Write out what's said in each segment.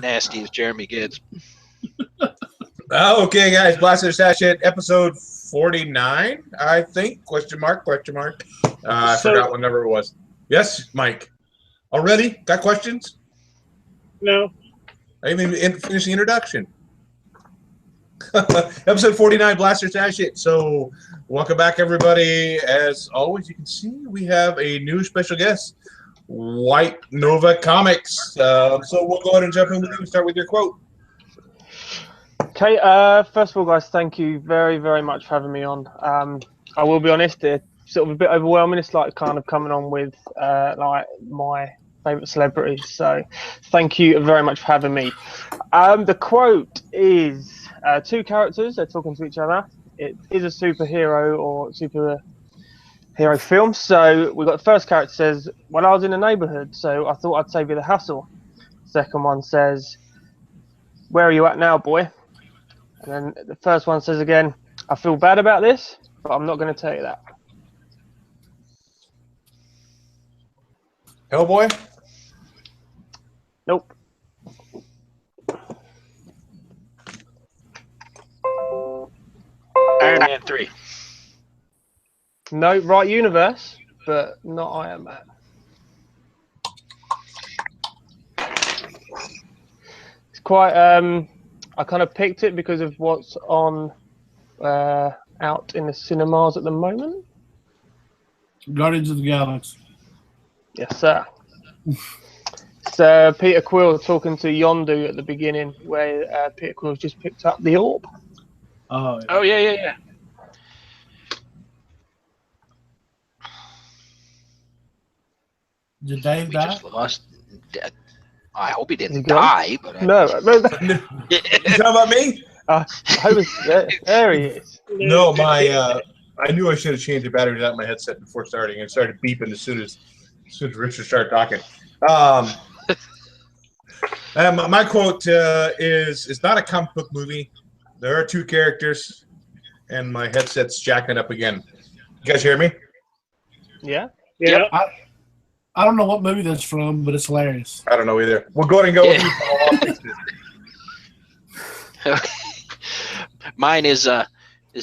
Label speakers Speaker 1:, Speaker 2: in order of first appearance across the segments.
Speaker 1: nasty as Jeremy gets.
Speaker 2: Okay, guys, Blaster Stash It, episode 49, I think. Question mark. I forgot what number it was. Yes, Mike. Already? Got questions?
Speaker 3: No.
Speaker 2: I didn't even finish the introduction. Episode 49, Blaster Stash It. So, welcome back, everybody. As always, you can see we have a new special guest, White Nova Comics. So, we'll go ahead and jump in with you and start with your quote.
Speaker 4: Okay, first of all, guys, thank you very, very much for having me on. I will be honest, it's sort of a bit overwhelming. It's like kind of coming on with like my favourite celebrities. So thank you very much for having me. The quote is two characters, they're talking to each other. It is a superhero or superhero film. So we've got the first character says, well, I was in the neighbourhood, so I thought I'd save you the hassle. Second one says, where are you at now, boy? And then the first one says again, I feel bad about this, but I'm not going to tell you that.
Speaker 2: Hellboy?
Speaker 4: Nope.
Speaker 1: Iron Man 3.
Speaker 4: No, right universe, but not Iron Man. It's quite, I kind of picked it because of what's on out in the cinemas at the moment.
Speaker 5: Guardians of the Galaxy.
Speaker 4: Yes, sir. It's Peter Quill talking to Yondu at the beginning, where Peter Quill's just picked up the orb.
Speaker 5: Oh, yeah.
Speaker 1: Oh, yeah.
Speaker 5: Did Dave
Speaker 1: We
Speaker 5: die?
Speaker 1: just lost. I hope he didn't
Speaker 4: Is he gone?
Speaker 1: die, but
Speaker 4: No,
Speaker 2: You talking about me?
Speaker 4: I was there. He is.
Speaker 2: No, I knew I should have changed the batteries out of my headset before starting. It started beeping as soon as Richard started talking. My quote is, it's not a comic book movie. There are two characters, and my headset's jacking up again. You guys hear me?
Speaker 4: Yeah.
Speaker 3: Yeah.
Speaker 5: I don't know what movie that's from, but it's hilarious.
Speaker 2: I don't know either. We'll go ahead and go with you.
Speaker 1: Mine is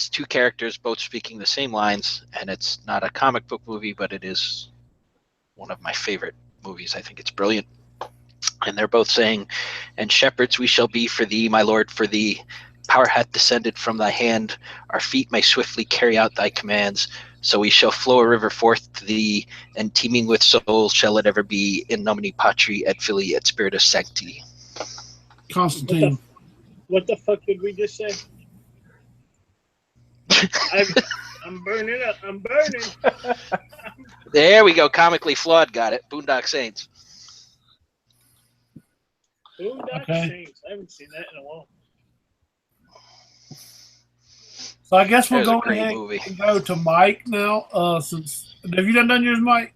Speaker 1: two characters both speaking the same lines, and it's not a comic book movie, but it is one of my favorite movies. I think it's brilliant. And they're both saying, and shepherds we shall be for thee, my lord, for thee. Power hath descended from thy hand. Our feet may swiftly carry out thy commands. So we shall flow a river forth to thee, and teeming with souls shall it ever be, in nomine patri et filii et spiritus sancti.
Speaker 5: Constantine.
Speaker 3: What the fuck did we just say? I'm burning up. I'm burning.
Speaker 1: There we go. Comically flawed. Got it. Boondock Saints.
Speaker 3: Boondock Saints. I haven't seen that in a while.
Speaker 5: So I guess we'll
Speaker 1: There's a
Speaker 5: go
Speaker 1: great
Speaker 5: ahead
Speaker 1: movie.
Speaker 5: and go to Mike now. Since have you done yours, Mike?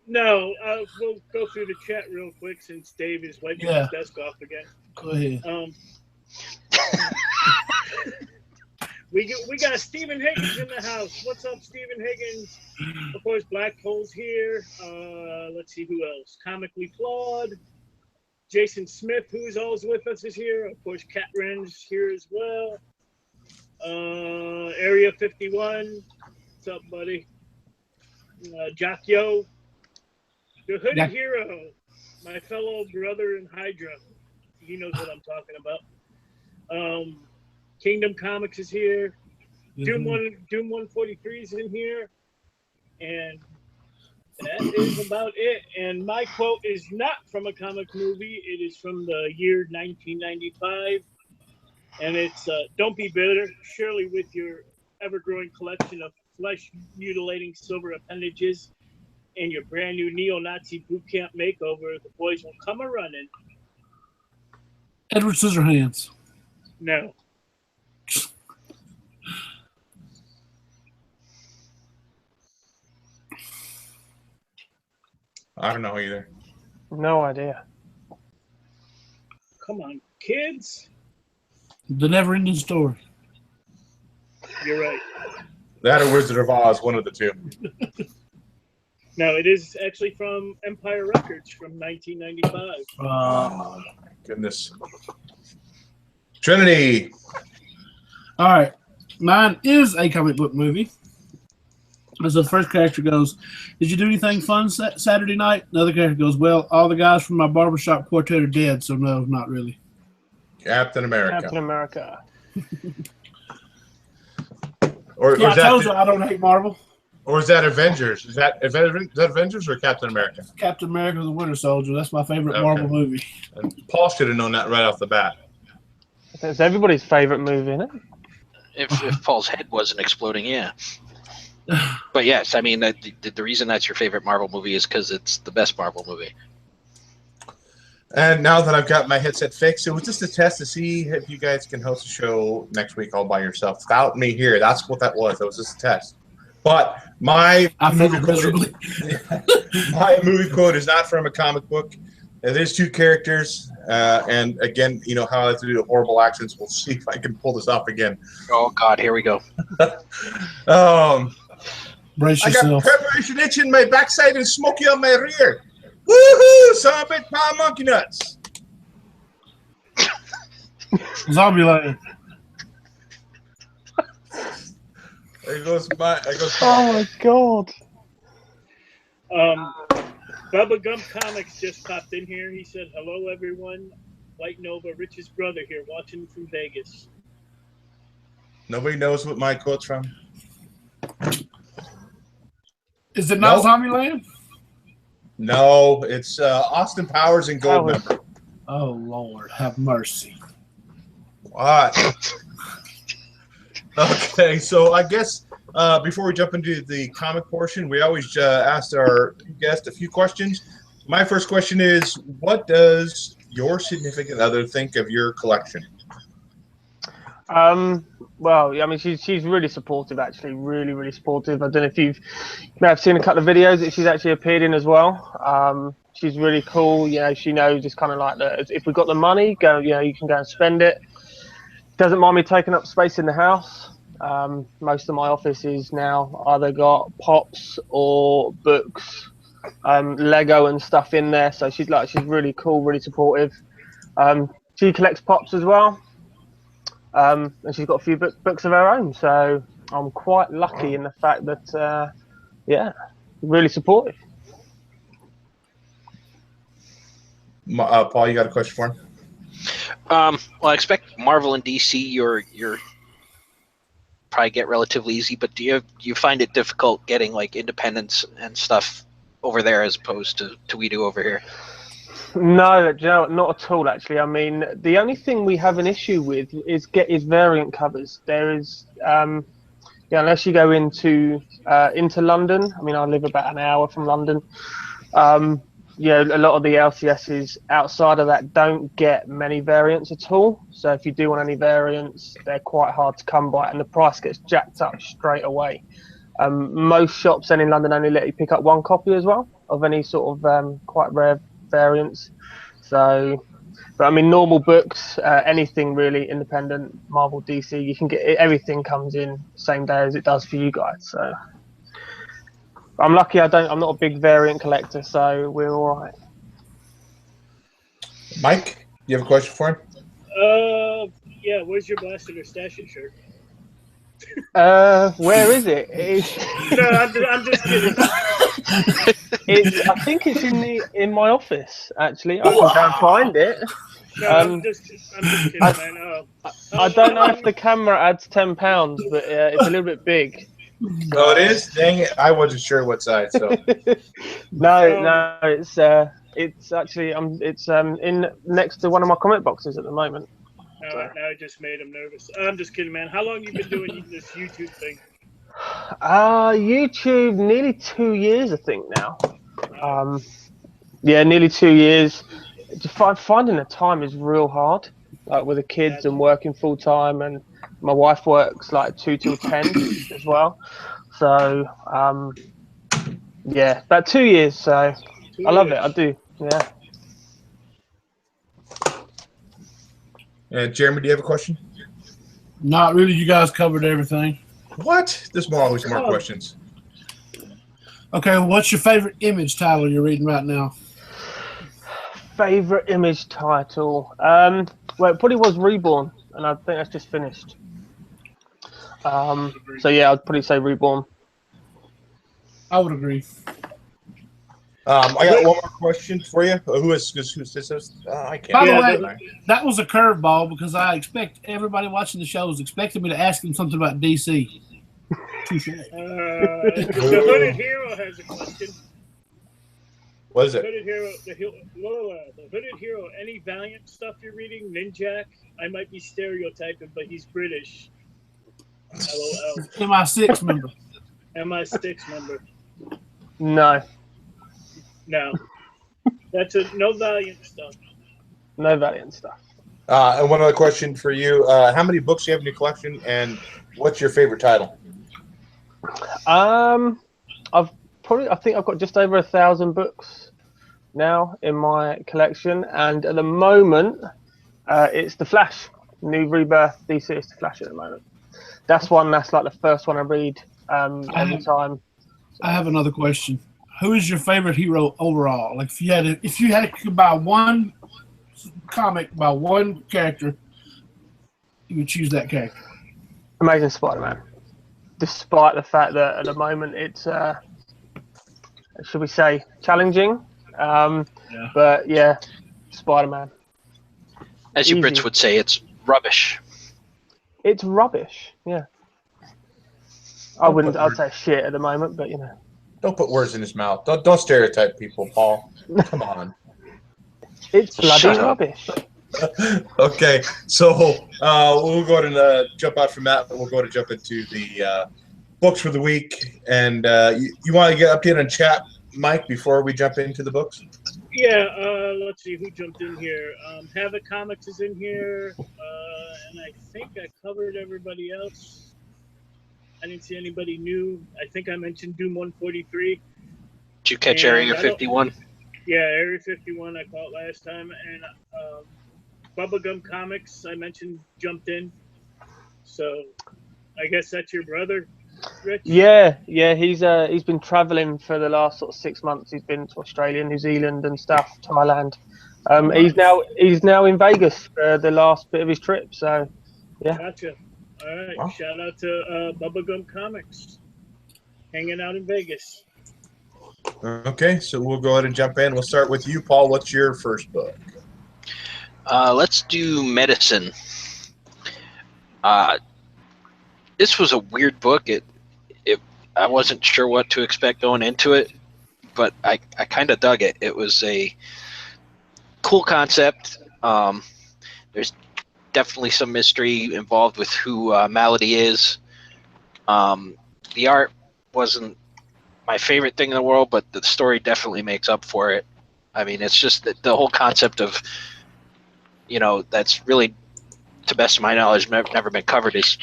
Speaker 3: No, we'll go through the chat real quick since Dave is wiping his desk off again.
Speaker 5: Go ahead.
Speaker 3: We got Stephen Higgins in the house. What's up, Stephen Higgins? Of course, Black Hole's here. Let's see who else. Comically Flawed. Jason Smith, who's always with us, is here. Of course, Cat Wren's here as well. Area 51. What's up, buddy? Jock Yo. The Hooded Hero. My fellow brother in Hydra. He knows what I'm talking about. Kingdom Comics is here. Doom 143 is in here. And that is about it. And my quote is not from a comic movie. It is from the year 1995. And it's, don't be bitter. Surely with your ever-growing collection of flesh-mutilating silver appendages and your brand new neo-Nazi boot camp makeover, the boys will come a-running.
Speaker 5: Edward Scissorhands.
Speaker 3: No.
Speaker 2: I don't know either.
Speaker 4: No idea.
Speaker 3: Come on, kids.
Speaker 5: The Never-Ending Story.
Speaker 3: You're right.
Speaker 2: That or Wizard of Oz, one of the two.
Speaker 3: No, it is actually from Empire Records from 1995.
Speaker 2: Goodness. Trinity.
Speaker 5: All right. Mine is a comic book movie. As the first character goes, did you do anything fun Saturday night? The other character goes, well, all the guys from my barbershop quartet are dead, so no, not really.
Speaker 2: Captain America.
Speaker 4: Captain America.
Speaker 2: Or
Speaker 5: Yeah,
Speaker 2: is
Speaker 5: I
Speaker 2: that
Speaker 5: told you I don't hate Marvel.
Speaker 2: Or is that Avengers? Is that Avengers or Captain America?
Speaker 5: Captain America the Winter Soldier. That's my favorite
Speaker 2: Okay.
Speaker 5: Marvel movie.
Speaker 2: And Paul should have known that right off the bat.
Speaker 4: I think it's everybody's favourite movie, isn't it?
Speaker 1: If Paul's head wasn't exploding, yeah. But yes, I mean, the reason that's your favorite Marvel movie is because it's the best Marvel movie.
Speaker 2: And now that I've got my headset fixed, it was just a test to see if you guys can host a show next week all by yourself without me here. That's what that was. It was just a test. But my movie quote is not from a comic book. It is two characters. And again, you know how I like to do horrible accents. We'll see if I can pull this off again.
Speaker 1: Oh, God, here we go.
Speaker 5: Brace
Speaker 2: I got
Speaker 5: yourself.
Speaker 2: preparation itch in my backside and smoky on my rear. Woohoo! Son of a bit pound monkey nuts.
Speaker 5: Zombieland.
Speaker 2: There goes
Speaker 4: Oh my god.
Speaker 3: Bubba Gump Comics just popped in here. He said, hello, everyone. White Nova, Rich's brother here, watching from Vegas.
Speaker 2: Nobody knows what my quote's from.
Speaker 5: Is it not Zombieland?
Speaker 2: No, it's Austin Powers and Goldmember.
Speaker 5: Oh, Lord, have mercy.
Speaker 2: What? Okay, so I guess before we jump into the comic portion, we always ask our guest a few questions. My first question is, what does your significant other think of your collection?
Speaker 4: Well, I mean, she's really supportive, actually, really supportive. I don't know if you may have seen a couple of videos that she's actually appeared in as well. She's really cool. You know, she knows it's kind of like that. If we've got the money, go. You know, you can go and spend it. Doesn't mind me taking up space in the house. Most of my office is now either got pops or books, Lego and stuff in there. So she's really cool, really supportive. She collects pops as well. And she's got a few books of her own, so I'm quite lucky in the fact that, yeah, really supportive.
Speaker 2: Paul, you got a question for him?
Speaker 1: Well, I expect Marvel and DC, you're probably get relatively easy, but do you find it difficult getting like independence and stuff over there as opposed to we do over here?
Speaker 4: No, not at all. Actually, I mean, the only thing we have an issue with is variant covers. There is, unless you go into London. I mean, I live about an hour from London. A lot of the LCSs outside of that don't get many variants at all. So if you do want any variants, they're quite hard to come by, and the price gets jacked up straight away. Most shops in London only let you pick up one copy as well of any sort of quite rare variants. So, but I mean, normal books, anything really independent, Marvel, DC, you can get everything comes in the same day as it does for you guys. So I'm lucky. I'm not a big variant collector, so we're all right.
Speaker 2: Mike, you have a question for him?
Speaker 3: Yeah. Where's your blasted or stash it shirt?
Speaker 4: Where is it?
Speaker 3: No, I'm just kidding.
Speaker 4: I think it's in my office. Actually, I can go and find it.
Speaker 3: No, I'm just kidding, man.
Speaker 4: I don't know if the camera adds £10, but it's a little bit big.
Speaker 2: Oh, it is? Dang it! I wasn't sure what size. So
Speaker 4: no, it's actually it's in next to one of my comic boxes at the moment.
Speaker 3: Now it just made him nervous. I'm just kidding, man. How long you been doing this YouTube thing?
Speaker 4: YouTube nearly 2 years, I think now. Yeah, nearly 2 years. Finding the time is real hard, like with the kids and working full time, and my wife works like 2 till 10 as well. So yeah, about 2 years. So I love it. I do. Yeah.
Speaker 2: Jeremy, do you have a question?
Speaker 5: Not really. You guys covered everything.
Speaker 2: What? There's always more questions.
Speaker 5: Okay, what's your favorite image title you're reading right now?
Speaker 4: Favorite Image title? Well, it probably was Reborn, and I think that's just finished. So yeah, I'd probably say Reborn.
Speaker 5: I would agree.
Speaker 2: I got one more question for you. Who is this? I can't.
Speaker 5: By the
Speaker 3: Yeah,
Speaker 5: way, that was a curveball because I expect everybody watching the show is expecting me to ask them something about DC. Touche.
Speaker 3: The Hooded Hero has a question.
Speaker 2: What is it?
Speaker 3: Hooded Hero, the Hooded Hero, any Valiant stuff you're reading? Ninjak? I might be stereotyping, but he's British. LOL.
Speaker 5: MI6 member.
Speaker 3: MI6 member.
Speaker 4: No,
Speaker 3: No. That's no Valiant stuff.
Speaker 4: no Valiant stuff.
Speaker 2: And one other question for you: how many books do you have in your collection, and what's your favorite title?
Speaker 4: I think I've got just over 1,000 books now in my collection, and at the moment, it's The Flash, new Rebirth DC. It's The Flash at the moment. That's like the first one I read every time.
Speaker 5: I have another question. Who is your favorite hero overall? Like, if you had to buy one comic by one character, you would choose that character.
Speaker 4: Amazing Spider-Man. Despite the fact that at the moment it's, should we say, challenging. But yeah, Spider-Man.
Speaker 1: As you
Speaker 4: Easy.
Speaker 1: Brits would say, it's rubbish.
Speaker 4: It's rubbish. Yeah. I'd say shit at the moment, but you know.
Speaker 2: Don't put words in his mouth. Don't stereotype people, Paul. Come on.
Speaker 4: It's bloody
Speaker 1: Shut up.
Speaker 4: rubbish.
Speaker 2: Okay, so we'll go ahead and jump out from that. We'll go ahead and jump into the books for the week. And you want to get updated on chat, Mike, before we jump into the books?
Speaker 3: Yeah, let's see who jumped in here. Havoc Comics is in here, and I think I covered everybody else. I didn't see anybody new. I think I mentioned Doom 143.
Speaker 1: Did you catch
Speaker 3: And
Speaker 1: Area 51?
Speaker 3: Yeah, Area 51 I caught last time, and Bubblegum Comics I mentioned jumped in. So I guess that's your brother, Rich?
Speaker 4: Yeah. He's been travelling for the last sort of 6 months. He's been to Australia, New Zealand, and stuff, Thailand. He's now in Vegas for the last bit of his trip. So yeah.
Speaker 3: Gotcha. All right.
Speaker 2: Wow.
Speaker 3: Shout out to Bubblegum Comics, hanging out in Vegas.
Speaker 2: Okay, so we'll go ahead and jump in. We'll start with you, Paul. What's your first book?
Speaker 1: Let's do Medicine. This was a weird book. I wasn't sure what to expect going into it, but I kind of dug it. It was a cool concept. There's definitely some mystery involved with who Malady is. The art wasn't my favorite thing in the world, but the story definitely makes up for it. I mean, it's just the whole concept of, that's really, to best of my knowledge, never been covered is,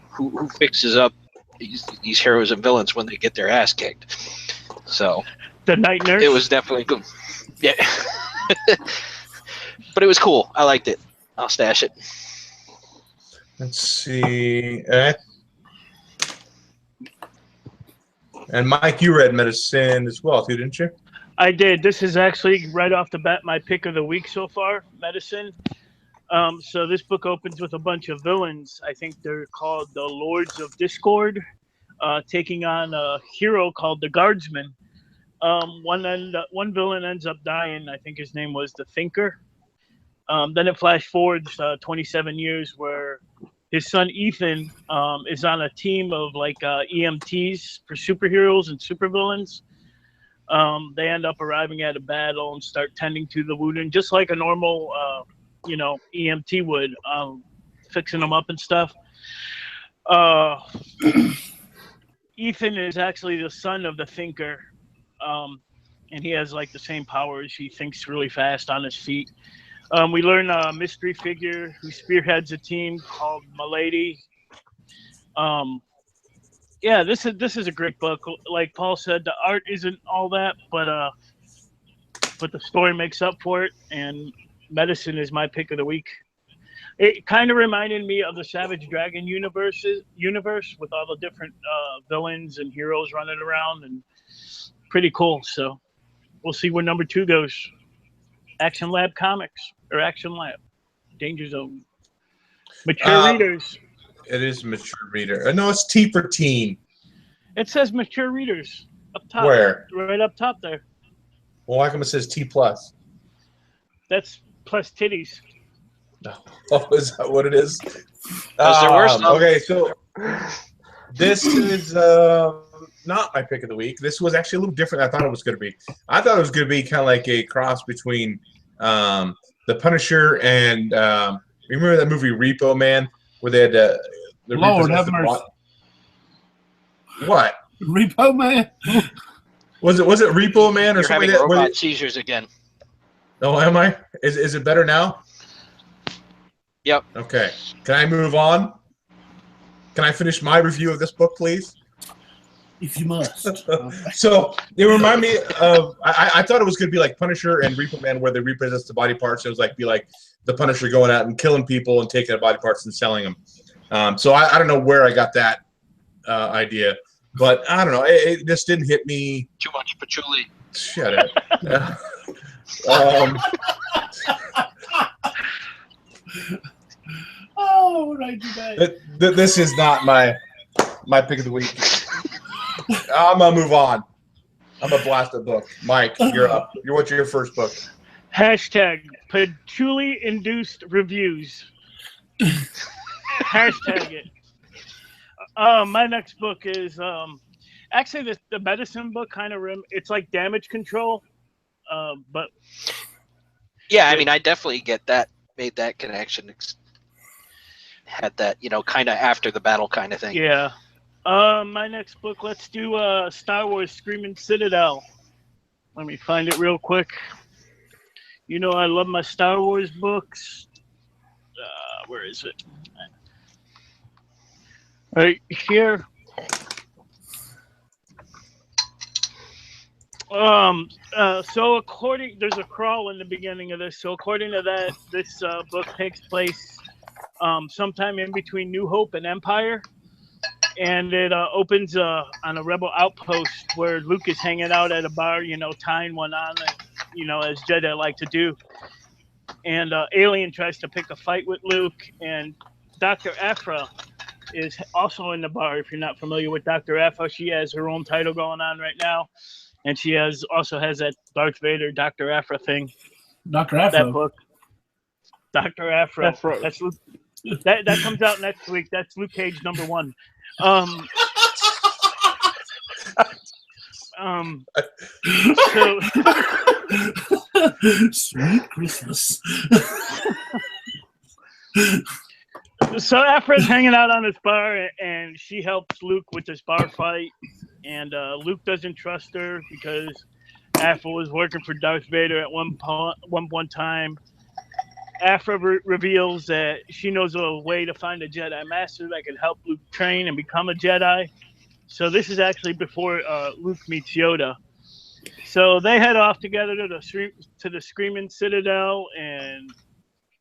Speaker 1: who fixes up these heroes and villains when they get their ass kicked. So
Speaker 3: The Night Nurse?
Speaker 1: it was definitely good. Yeah. But it was cool. I liked it. I'll stash it.
Speaker 2: Let's see. And Mike, you read Medicine as well, too, didn't you?
Speaker 3: I did. This is actually right off the bat my pick of the week so far, Medicine. So this book opens with a bunch of villains. I think they're called the Lords of Discord, taking on a hero called the Guardsman. One villain ends up dying. I think his name was the Thinker. Then it flash forwards 27 years where his son Ethan is on a team of EMTs for superheroes and supervillains. They end up arriving at a battle and start tending to the wounded, just like a normal, EMT would, fixing them up and stuff. Ethan is actually the son of the Thinker, and he has the same powers. He thinks really fast on his feet. We learn a mystery figure who spearheads a team called Malady. Yeah, this is a great book. Like Paul said, the art isn't all that, but the story makes up for it. And Medicine is my pick of the week. It kind of reminded me of the Savage Dragon universe with all the different villains and heroes running around, and pretty cool. So we'll see where number 2 goes. Action Lab Comics or Action Lab. Danger Zone. Mature readers.
Speaker 2: It is mature reader. No, it's T for teen.
Speaker 3: It says mature readers up top.
Speaker 2: Where?
Speaker 3: Right up top there.
Speaker 2: Well, how come it says T plus?
Speaker 3: That's plus titties.
Speaker 2: Oh, is that what it is?
Speaker 1: there were some.
Speaker 2: Okay, so this is not my pick of the week. This was actually a little different than I thought it was going to be. I thought it was going to be kind of like a cross between The Punisher and remember that movie Repo Man where they had the
Speaker 5: Lord have mercy.
Speaker 2: What?
Speaker 5: Repo Man?
Speaker 2: Was it Repo Man or
Speaker 1: You're
Speaker 2: something
Speaker 1: having
Speaker 2: like that?
Speaker 1: robot seizures again.
Speaker 2: Oh, am I? Is it better now?
Speaker 1: Yep.
Speaker 2: Okay. Can I move on? Can I finish my review of this book, please?
Speaker 5: If you must.
Speaker 2: So it reminded me of I thought it was going to be like Punisher and Repo Man, where they repossess the body parts. It was like the Punisher going out and killing people and taking the body parts and selling them. So I don't know where I got that idea, but I don't know. It just didn't hit me.
Speaker 1: Too much patchouli.
Speaker 2: Shut it.
Speaker 5: Oh, right, you guys.
Speaker 2: This is not my pick of the week. I'm gonna move on. I'm gonna blast a book. Mike, you're up. What's your first book?
Speaker 3: Hashtag patchouli-induced reviews. Hashtag it. My next book is actually the medicine book kind of it's like Damage Control, but
Speaker 1: yeah, I mean, I definitely get that. Made that connection. Had that, kind of after the battle kind of thing.
Speaker 3: Yeah. My next book, let's do Star Wars Screaming Citadel. Let me find it real quick. You know I love my Star Wars books. Where is it? Right here. So there's a crawl in the beginning of this. So according to that, this book takes place sometime in between New Hope and Empire. And it opens on a rebel outpost where Luke is hanging out at a bar, tying one on, as Jedi like to do. And Alien tries to pick a fight with Luke, and Dr. Aphra is also in the bar. If you're not familiar with Dr. Aphra, she has her own title going on right now. And she also has that Darth Vader, Dr. Aphra thing.
Speaker 5: Dr. Aphra?
Speaker 3: That book. Dr. Aphra. That's Luke. That comes out next week. That's Luke Cage #1. So
Speaker 5: Sweet Christmas.
Speaker 3: So Aphra's hanging out on this bar, and she helps Luke with this bar fight. And Luke doesn't trust her because Aphra was working for Darth Vader at one time. Aphra reveals that she knows a way to find a Jedi Master that can help Luke train and become a Jedi. So this is actually before Luke meets Yoda. So they head off together to the Screaming Citadel, and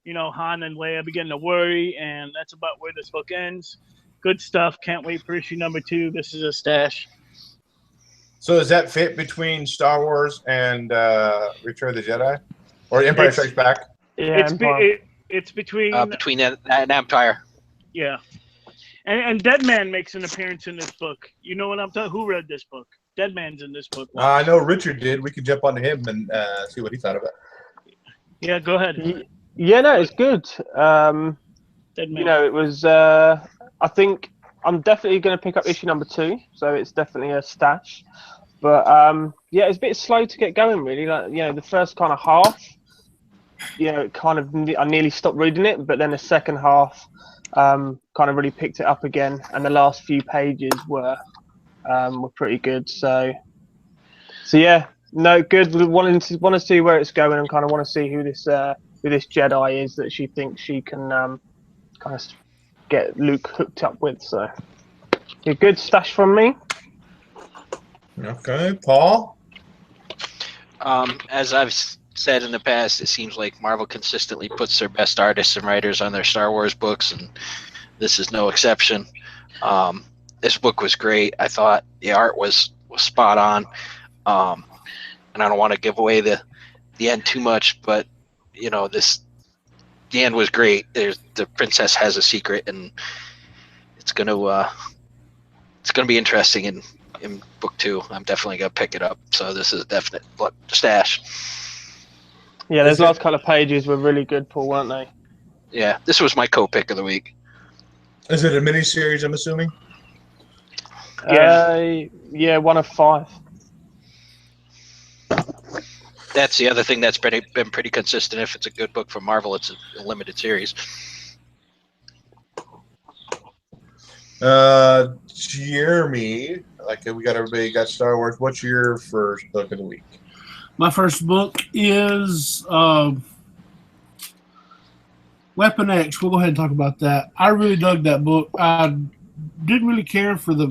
Speaker 3: Han and Leia begin to worry, and that's about where this book ends. Good stuff. Can't wait for issue #2. This is a stash.
Speaker 2: So does that fit between Star Wars and Return of the Jedi, or Empire Strikes Back?
Speaker 3: Yeah, it's between
Speaker 1: that and Empire.
Speaker 3: Yeah, and Deadman makes an appearance in this book. You know what I'm talking? Who read this book? Deadman's in this book.
Speaker 2: I know Richard did. We could jump onto him and see what he thought of it.
Speaker 3: Yeah, go ahead.
Speaker 4: Yeah, no, it's good.
Speaker 3: Deadman.
Speaker 4: It was. I think I'm definitely going to pick up issue #2, so it's definitely a stash. But yeah, it's a bit slow to get going, really. Like the first kind of half. I nearly stopped reading it, but then the second half kind of really picked it up again, and the last few pages were pretty good. So yeah, no, good. Want to see where it's going, and kind of want to see who this Jedi is that she thinks she can kind of get Luke hooked up with. So a good stash from me.
Speaker 2: Okay, Paul.
Speaker 1: As I've said in the past, it seems like Marvel consistently puts their best artists and writers on their Star Wars books, and this is no exception. This book was great. I thought the art was spot on, and I don't want to give away the the end too much, but you know, the end was great. The princess has a secret, and it's gonna be interesting in book 2. I'm definitely gonna pick it up. So this is a definite stash.
Speaker 4: Yeah, those last couple of pages were really good, Paul, weren't they?
Speaker 1: Yeah, this was my co-pick of the week.
Speaker 2: Is it a miniseries, I'm assuming?
Speaker 4: Yeah, 1 of 5.
Speaker 1: That's the other thing that's been pretty consistent. If it's a good book from Marvel, it's a limited series.
Speaker 2: Jeremy, like we got everybody got Star Wars. What's your first book of the week?
Speaker 5: My first book is Weapon X. We'll go ahead and talk about that. I really dug that book. I didn't really care for the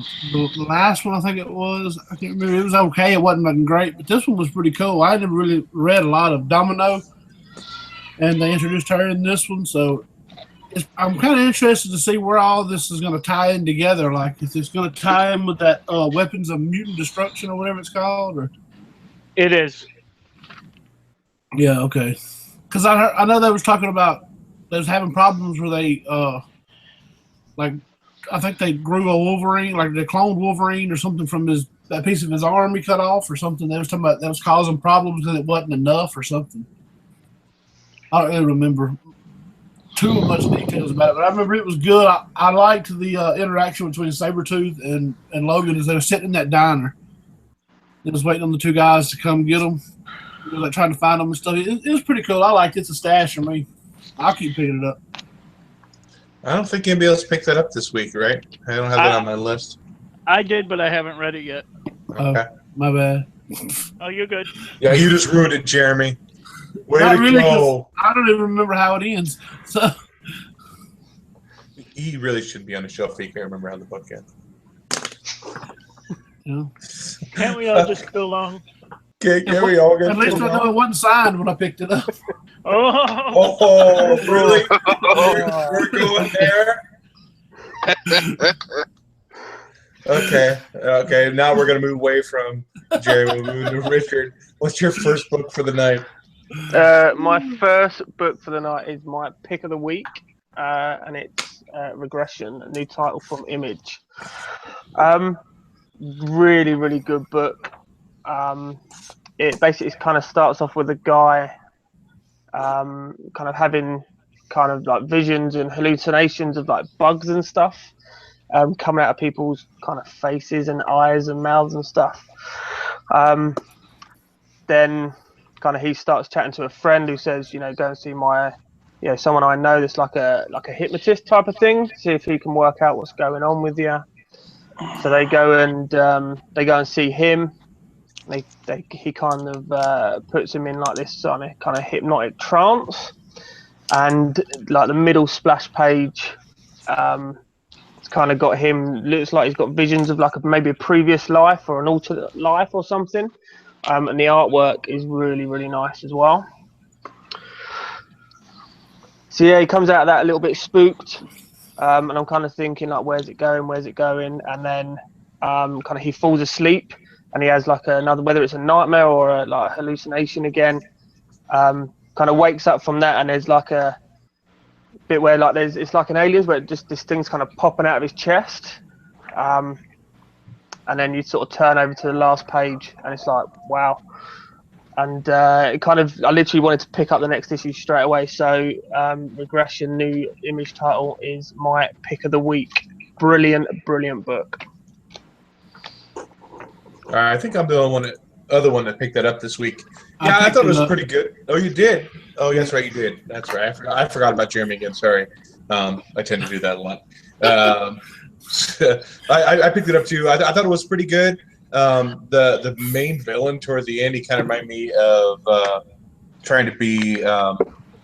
Speaker 5: last one, I think it was. I can't remember. It was okay. It wasn't nothing great, but this one was pretty cool. I never really read a lot of Domino, and they introduced her in this one, so I'm kind of interested to see where all this is going to tie in together. Like, if it's going to tie in with that Weapons of Mutant Destruction or whatever it's called, or
Speaker 3: It is.
Speaker 5: yeah, okay. Because I know they was talking about they was having problems where they like I think they grew a Wolverine, like they cloned Wolverine or something from that piece of his arm he cut off or something. They was talking about that was causing problems and it wasn't enough or something. I don't really remember too much details about it, but I remember it was good. I liked the interaction between Sabretooth and Logan as they were sitting in that diner. They was waiting on the two guys to come get them. They were like trying to find them and stuff. It was pretty cool. I liked it. It's a stash for me. I'll keep picking it up.
Speaker 2: I don't think anybody else picked that up this week, right? I don't have that on my list.
Speaker 3: I did, but I haven't read it yet.
Speaker 2: Okay.
Speaker 5: My bad.
Speaker 3: Oh, you're good.
Speaker 2: Yeah, you just ruined it, Jeremy. Way
Speaker 5: Not
Speaker 2: to
Speaker 5: really,
Speaker 2: go.
Speaker 5: I don't even remember how it ends. So
Speaker 2: He really should be on the show if he can remember how the book ends.
Speaker 5: yeah.
Speaker 3: Can't we all just go along?
Speaker 2: Okay, can we all get
Speaker 5: At least I know it wasn't signed when I picked it up.
Speaker 3: Oh,
Speaker 2: Oh, really? We're going there? Okay. Now we're going to move away from Jeremy. We'll move to Richard. What's your first book for the night?
Speaker 4: My first book for the night is my pick of the week, and it's Regression, a new title from Image. Really, really good book. It basically kind of starts off with a guy kind of having kind of like visions and hallucinations of like bugs and stuff coming out of people's kind of faces and eyes and mouths and stuff. Then kind of he starts chatting to a friend who says, go and see my, someone I know that's like a hypnotist type of thing, see if he can work out what's going on with you. So they go and see him. He kind of puts him in like this kind of hypnotic trance, and like the middle splash page, it's kind of got him. Looks like he's got visions of like maybe a previous life or an alternate life or something, and the artwork is really, really nice as well. So yeah, he comes out of that a little bit spooked, and I'm kind of thinking like, where's it going? And then kind of he falls asleep. And he has like another, whether it's a nightmare or a hallucination again, kind of wakes up from that, and there's like a bit where like it's like an aliens where just this thing's kind of popping out of his chest, and then you sort of turn over to the last page, and it's like wow, and it kind of I literally wanted to pick up the next issue straight away. So Regression, new Image title, is my pick of the week. Brilliant book.
Speaker 2: I think I'm the other one that picked that up this week. Yeah, I thought it was pretty good. Oh, you did? Oh, that's right, you did. That's right. I forgot about Jeremy again. Sorry. I tend to do that a lot. I picked it up too. I thought it was pretty good. The main villain toward the end, he kind of reminded me of trying to be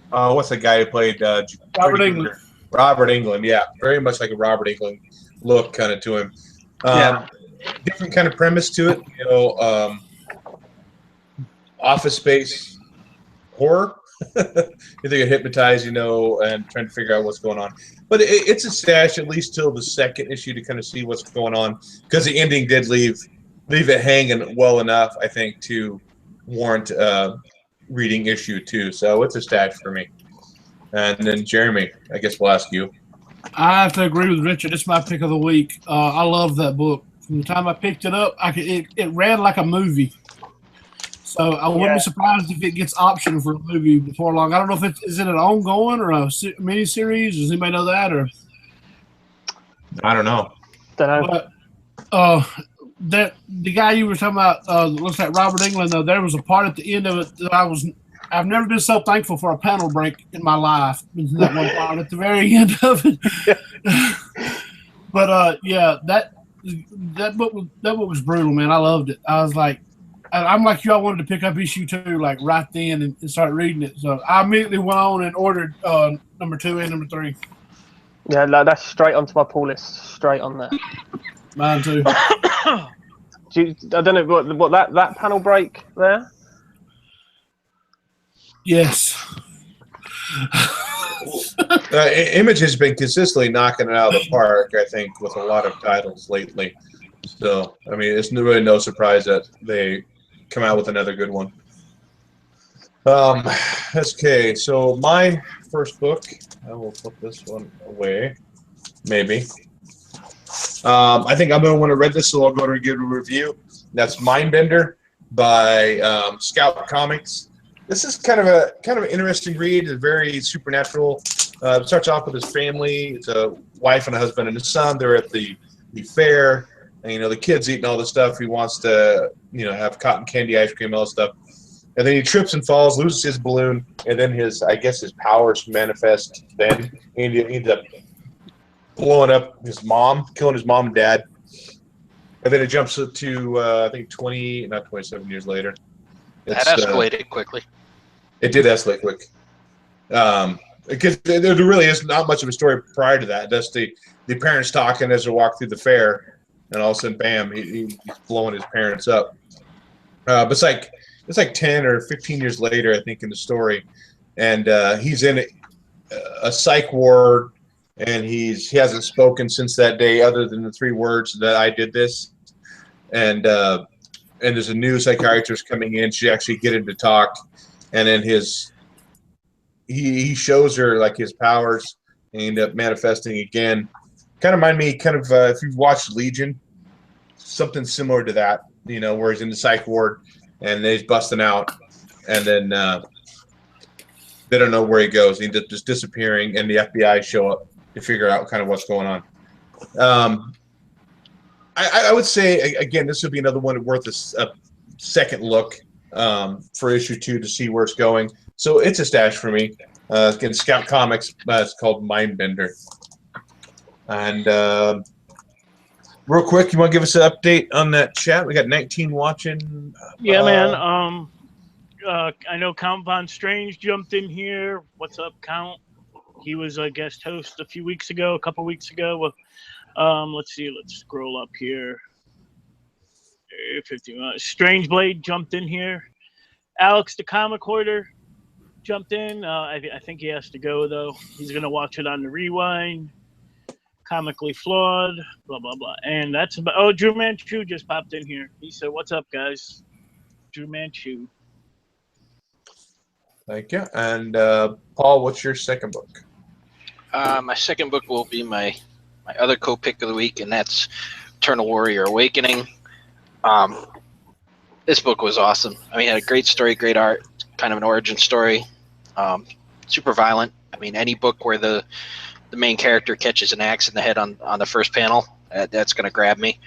Speaker 2: what's the guy who played
Speaker 5: Robert Englund.
Speaker 2: Robert Englund, yeah, very much like a Robert Englund look kind of to him. Different kind of premise to it, office space horror. You think of hypnotized, and trying to figure out what's going on. But it's a stash at least till the second issue to kind of see what's going on, because the ending did leave it hanging well enough, I think, to warrant reading issue 2, so it's a stash for me. And then Jeremy, I guess we'll ask you.
Speaker 5: I have to agree with Richard. It's my pick of the week. I love that book. From the time I picked it up, it ran like a movie. So I wouldn't be surprised if it gets optioned for a movie before long. I don't know if is it an ongoing or a miniseries. Does anybody know that? Or
Speaker 2: I don't know.
Speaker 5: But, the guy you were talking about looks like Robert Englund. Though there was a part at the end of it that I've never been so thankful for a panel break in my life. That one part at the very end of it. But that book was brutal, man. I loved it. I was like, I'm like you. I wanted to pick up issue 2 like right then and start reading it. So I immediately went on and ordered number 2 and number 3.
Speaker 4: Yeah, that's straight onto my pull list. Straight on there.
Speaker 5: Mine too.
Speaker 4: I don't know what that panel break there.
Speaker 5: Yes.
Speaker 2: Image has been consistently knocking it out of the park, I think, with a lot of titles lately. So, I mean, it's really no surprise that they come out with another good one. Okay, so my first book, I will put this one away, maybe. I think I'm the one who read this, so I'll go ahead and give it a review. That's Mindbender by Scout Comics. This is kind of an interesting read. It's very supernatural. It starts off with his family. It's a wife and a husband and a son. They're at the fair, and the kid's eating all the stuff. He wants to have cotton candy ice cream, all this stuff. And then he trips and falls, loses his balloon, and then his powers manifest. Then and he ends up blowing up his mom, killing his mom and dad. And then it jumps to I think 27 years later.
Speaker 1: That escalated quickly.
Speaker 2: It did escalate quick. Because there really is not much of a story prior to that. Just the parents talking as they walk through the fair, and all of a sudden, bam, he's blowing his parents up. But it's like 10 or 15 years later, I think, in the story, and he's in a psych ward, and he hasn't spoken since that day, other than the 3 words that I did this, and there's a new psychiatrist coming in. She actually get him to talk, and then he shows her like his powers and end up manifesting again. Kind of remind me, if you've watched Legion, something similar to that. Where he's in the psych ward and then he's busting out, and then they don't know where he goes. He's just disappearing, and the FBI show up to figure out kind of what's going on. I would say, again, this would be another one worth a second look for issue 2 to see where it's going. So it's a stash for me. Again, Scout Comics, it's called Mindbender. And real quick, you want to give us an update on that chat? We got 19 watching.
Speaker 3: Yeah, man. I know Count Von Strange jumped in here. What's up, Count? He was a guest host a couple weeks ago. Let's see. Let's scroll up here. 50. Strange Blade jumped in here. Alex the Comic Hoarder jumped in. I think he has to go, though. He's going to watch it on the rewind. Comically Flawed, blah, blah, blah. And that's about... Oh, Drew Manchu just popped in here. He said, what's up, guys? Drew Manchu.
Speaker 2: Thank you. And Paul, what's your second book?
Speaker 1: My second book will be my other co-pick of the week, and that's Eternal Warrior Awakening. This book was awesome. I mean, it had a great story, great art, kind of an origin story. Super violent. I mean, any book where the main character catches an axe in the head on the first panel, that's going to grab me.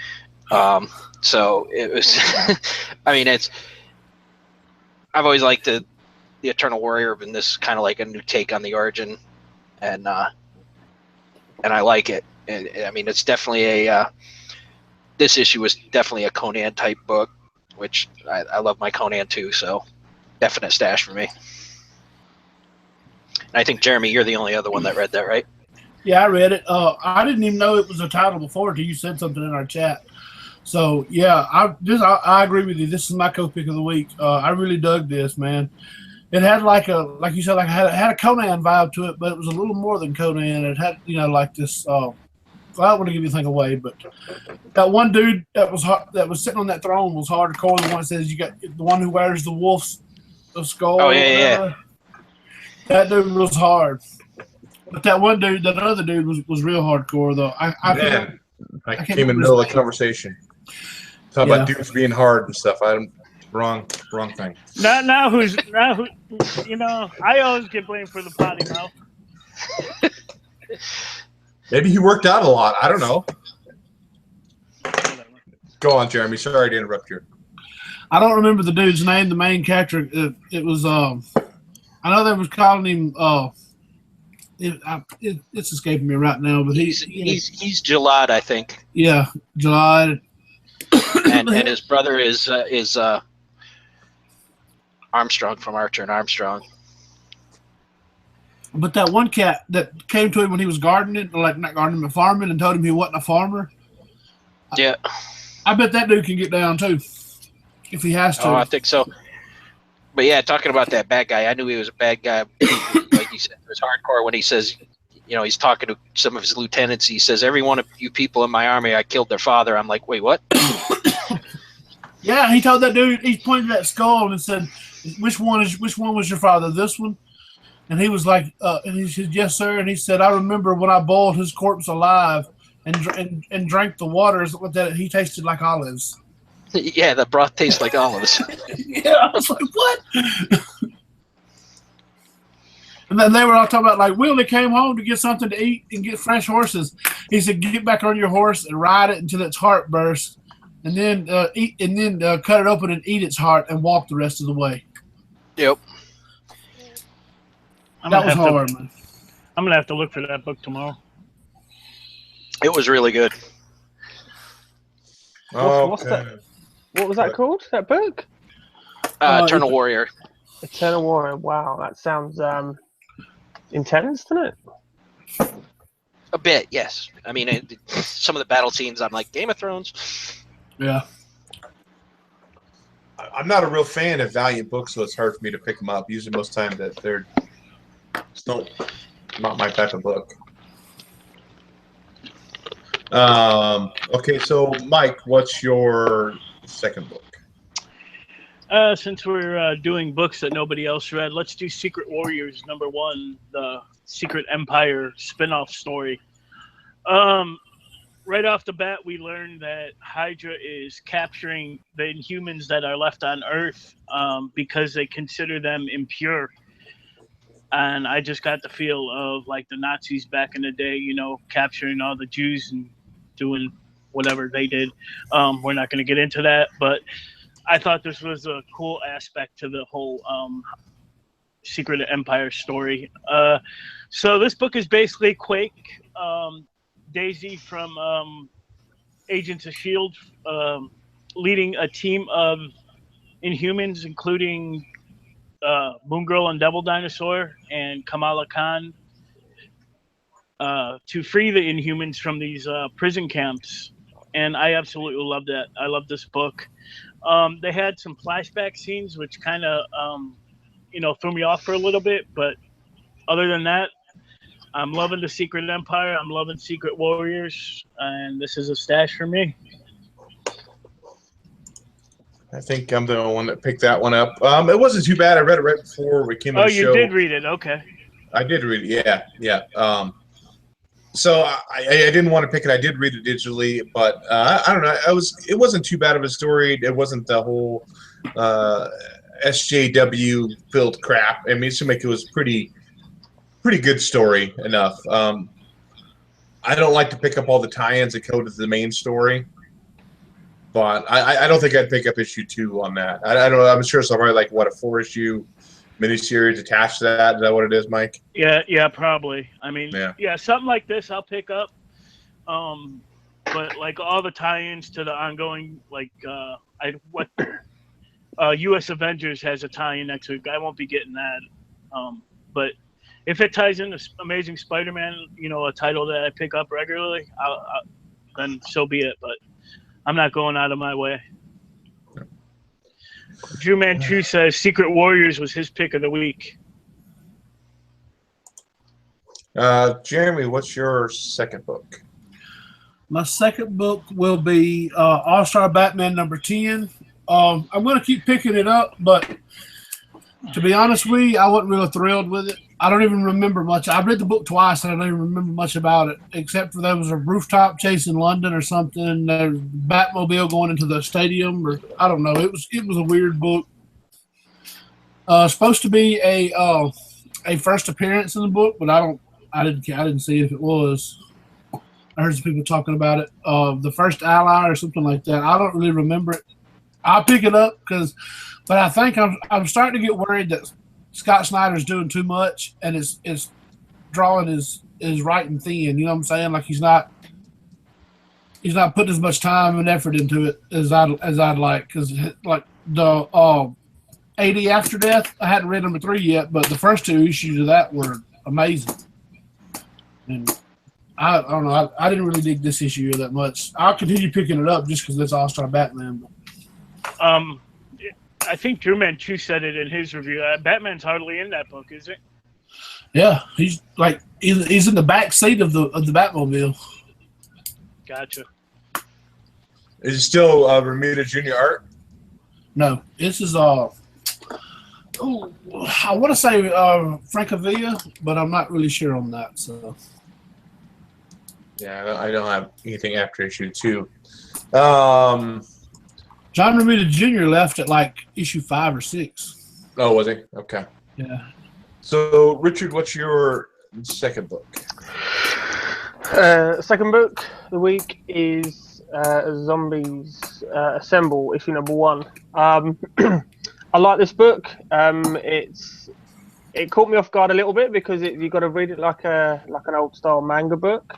Speaker 1: So it was, I mean, I've always liked the Eternal Warrior, and this kind of like a new take on the origin, and I like it. I mean, it's definitely this issue was definitely a Conan type book, which I love my Conan too, so definite stash for me. And I think, Jeremy, you're the only other one that read that, right?
Speaker 5: Yeah, I read it. I didn't even know it was a title before until you said something in our chat. So yeah, I agree with you. This is my co-pick of the week. I really dug this, man. It had like you said, like it had a Conan vibe to it, but it was a little more than Conan. It had like this. I don't want to give anything away, but that one dude that was sitting on that throne was hardcore. The one that says you got the one who wears the wolf's a skull.
Speaker 1: Oh,
Speaker 5: or
Speaker 1: yeah, yeah.
Speaker 5: whatever. That dude was hard. But that one dude, that other dude was real hardcore though. I
Speaker 2: came in the middle of the conversation. Talking about dudes being hard and stuff. Wrong thing.
Speaker 3: Now who? You know, I always get blamed for the potty mouth.
Speaker 2: Maybe he worked out a lot. I don't know. Go on, Jeremy. Sorry to interrupt you.
Speaker 5: I don't remember the dude's name. The main character. It was. I know they was calling him. It's escaping me right now, but he's
Speaker 1: Jalad, I think.
Speaker 5: Yeah, Jalad.
Speaker 1: and his brother is Armstrong from Archer and Armstrong.
Speaker 5: But that one cat that came to him when he was gardening, like not gardening but farming, and told him he wasn't a farmer.
Speaker 1: Yeah,
Speaker 5: I bet that dude can get down too, if he has to.
Speaker 1: Oh, I think so. But yeah, talking about that bad guy, I knew he was a bad guy. Like he said, it was hardcore when he says, you know, he's talking to some of his lieutenants. He says, "Every one of you people in my army, I killed their father." I'm like, wait, what?
Speaker 5: Yeah, he told that dude. He pointed at that skull and said, "Which one was your father? This one?" And he was like, and he said, "Yes, sir." And he said, "I remember when I boiled his corpse alive and drank the waters that he tasted like olives."
Speaker 1: Yeah, the broth tastes like olives.
Speaker 5: Yeah, I was like, what? And then they were all talking about, like, we only came home to get something to eat and get fresh horses. He said, get back on your horse and ride it until its heart bursts, and then cut it open and eat its heart and walk the rest of the way.
Speaker 1: Yep.
Speaker 5: That was hard, man.
Speaker 3: I'm going to have to look for that book tomorrow.
Speaker 1: It was really good.
Speaker 4: What's that? What was that called? That book?
Speaker 1: Eternal Warrior.
Speaker 4: Eternal Warrior. Wow, that sounds intense, doesn't it?
Speaker 1: A bit, yes. I mean, some of the battle scenes, I'm like, Game of Thrones.
Speaker 5: Yeah.
Speaker 2: I'm not a real fan of Valiant books, so it's hard for me to pick them up. Usually, most time that they're not my type of book. Okay, so Mike, what's your second book?
Speaker 3: Since we're doing books that nobody else read, let's do Secret Warriors #1, the Secret Empire spin-off story. Right off the bat, we learned that Hydra is capturing the Inhumans that are left on Earth because they consider them impure. And I just got the feel of like the Nazis back in the day, you know, capturing all the Jews and doing whatever they did. We're not going to get into that, but I thought this was a cool aspect to the whole Secret Empire story. So this book is basically Quake, Daisy from Agents of S.H.I.E.L.D., leading a team of Inhumans, including Moon Girl and Devil Dinosaur and Kamala Khan, to free the Inhumans from these prison camps. And I absolutely love that. I love this book. They had some flashback scenes, which kind of, threw me off for a little bit. But other than that, I'm loving the Secret Empire. I'm loving Secret Warriors. And this is a stash for me.
Speaker 2: I think I'm the one that picked that one up. It wasn't too bad. I read it right before we came on the show.
Speaker 3: Oh, you did read it. Okay.
Speaker 2: I did read it. Yeah. So I didn't want to pick it. I did read it digitally, but I don't know. It wasn't too bad of a story. It wasn't the whole SJW filled crap. I mean, it seemed like it was pretty good story enough. I don't like to pick up all the tie-ins that go to the main story, but I don't think I'd pick up issue 2 on that. I don't know. I'm sure it's probably like what, a 4-issue miniseries attached to that. Is that what it is, Mike?
Speaker 3: Yeah, probably. I mean,
Speaker 2: yeah,
Speaker 3: something like this I'll pick up. But like all the tie-ins to the ongoing, like U.S. Avengers has a tie-in next week. I won't be getting that. But if it ties into Amazing Spider-Man, a title that I pick up regularly, then so be it. But I'm not going out of my way. Drew Manchu says Secret Warriors was his pick of the week.
Speaker 2: Jeremy, what's your second book?
Speaker 5: My second book will be All-Star Batman #10. I'm going to keep picking it up, but To be honest with you, I wasn't really thrilled with it. I don't even remember much. I read the book twice, and I don't even remember much about it, except for there was a rooftop chase in London or something. There was Batmobile going into the stadium, or I don't know. It was a weird book. Supposed to be a first appearance in the book, but I didn't see if it was. I heard some people talking about it. The first ally or something like that. I don't really remember it. I'll pick it up but I think I'm starting to get worried that Scott Snyder's doing too much, and his drawing is writing thin. You know what I'm saying? Like he's not putting as much time and effort into it as I'd like. Because like the AD After Death, I hadn't read number 3 yet, but the first 2 issues of that were amazing. And I don't know. I didn't really dig this issue that much. I'll continue picking it up just because it's All-Star Batman.
Speaker 3: I think Drew Manchu said it in his review. Batman's hardly in that book, is it?
Speaker 5: Yeah, he's in the back seat of the Batmobile.
Speaker 3: Gotcha.
Speaker 2: Is it still Bermuda Junior art?
Speaker 5: No, this is I want to say Francavilla, but I'm not really sure on that. So
Speaker 2: yeah, I don't have anything after issue 2.
Speaker 5: John Romita Jr. left at like issue 5 or 6.
Speaker 2: Oh, was he? Okay.
Speaker 5: Yeah.
Speaker 2: So, Richard, what's your second book?
Speaker 4: Second book of the week is Zombies Assemble, issue number 1. I like this book. It caught me off guard a little bit because you got to read it like an old style manga book.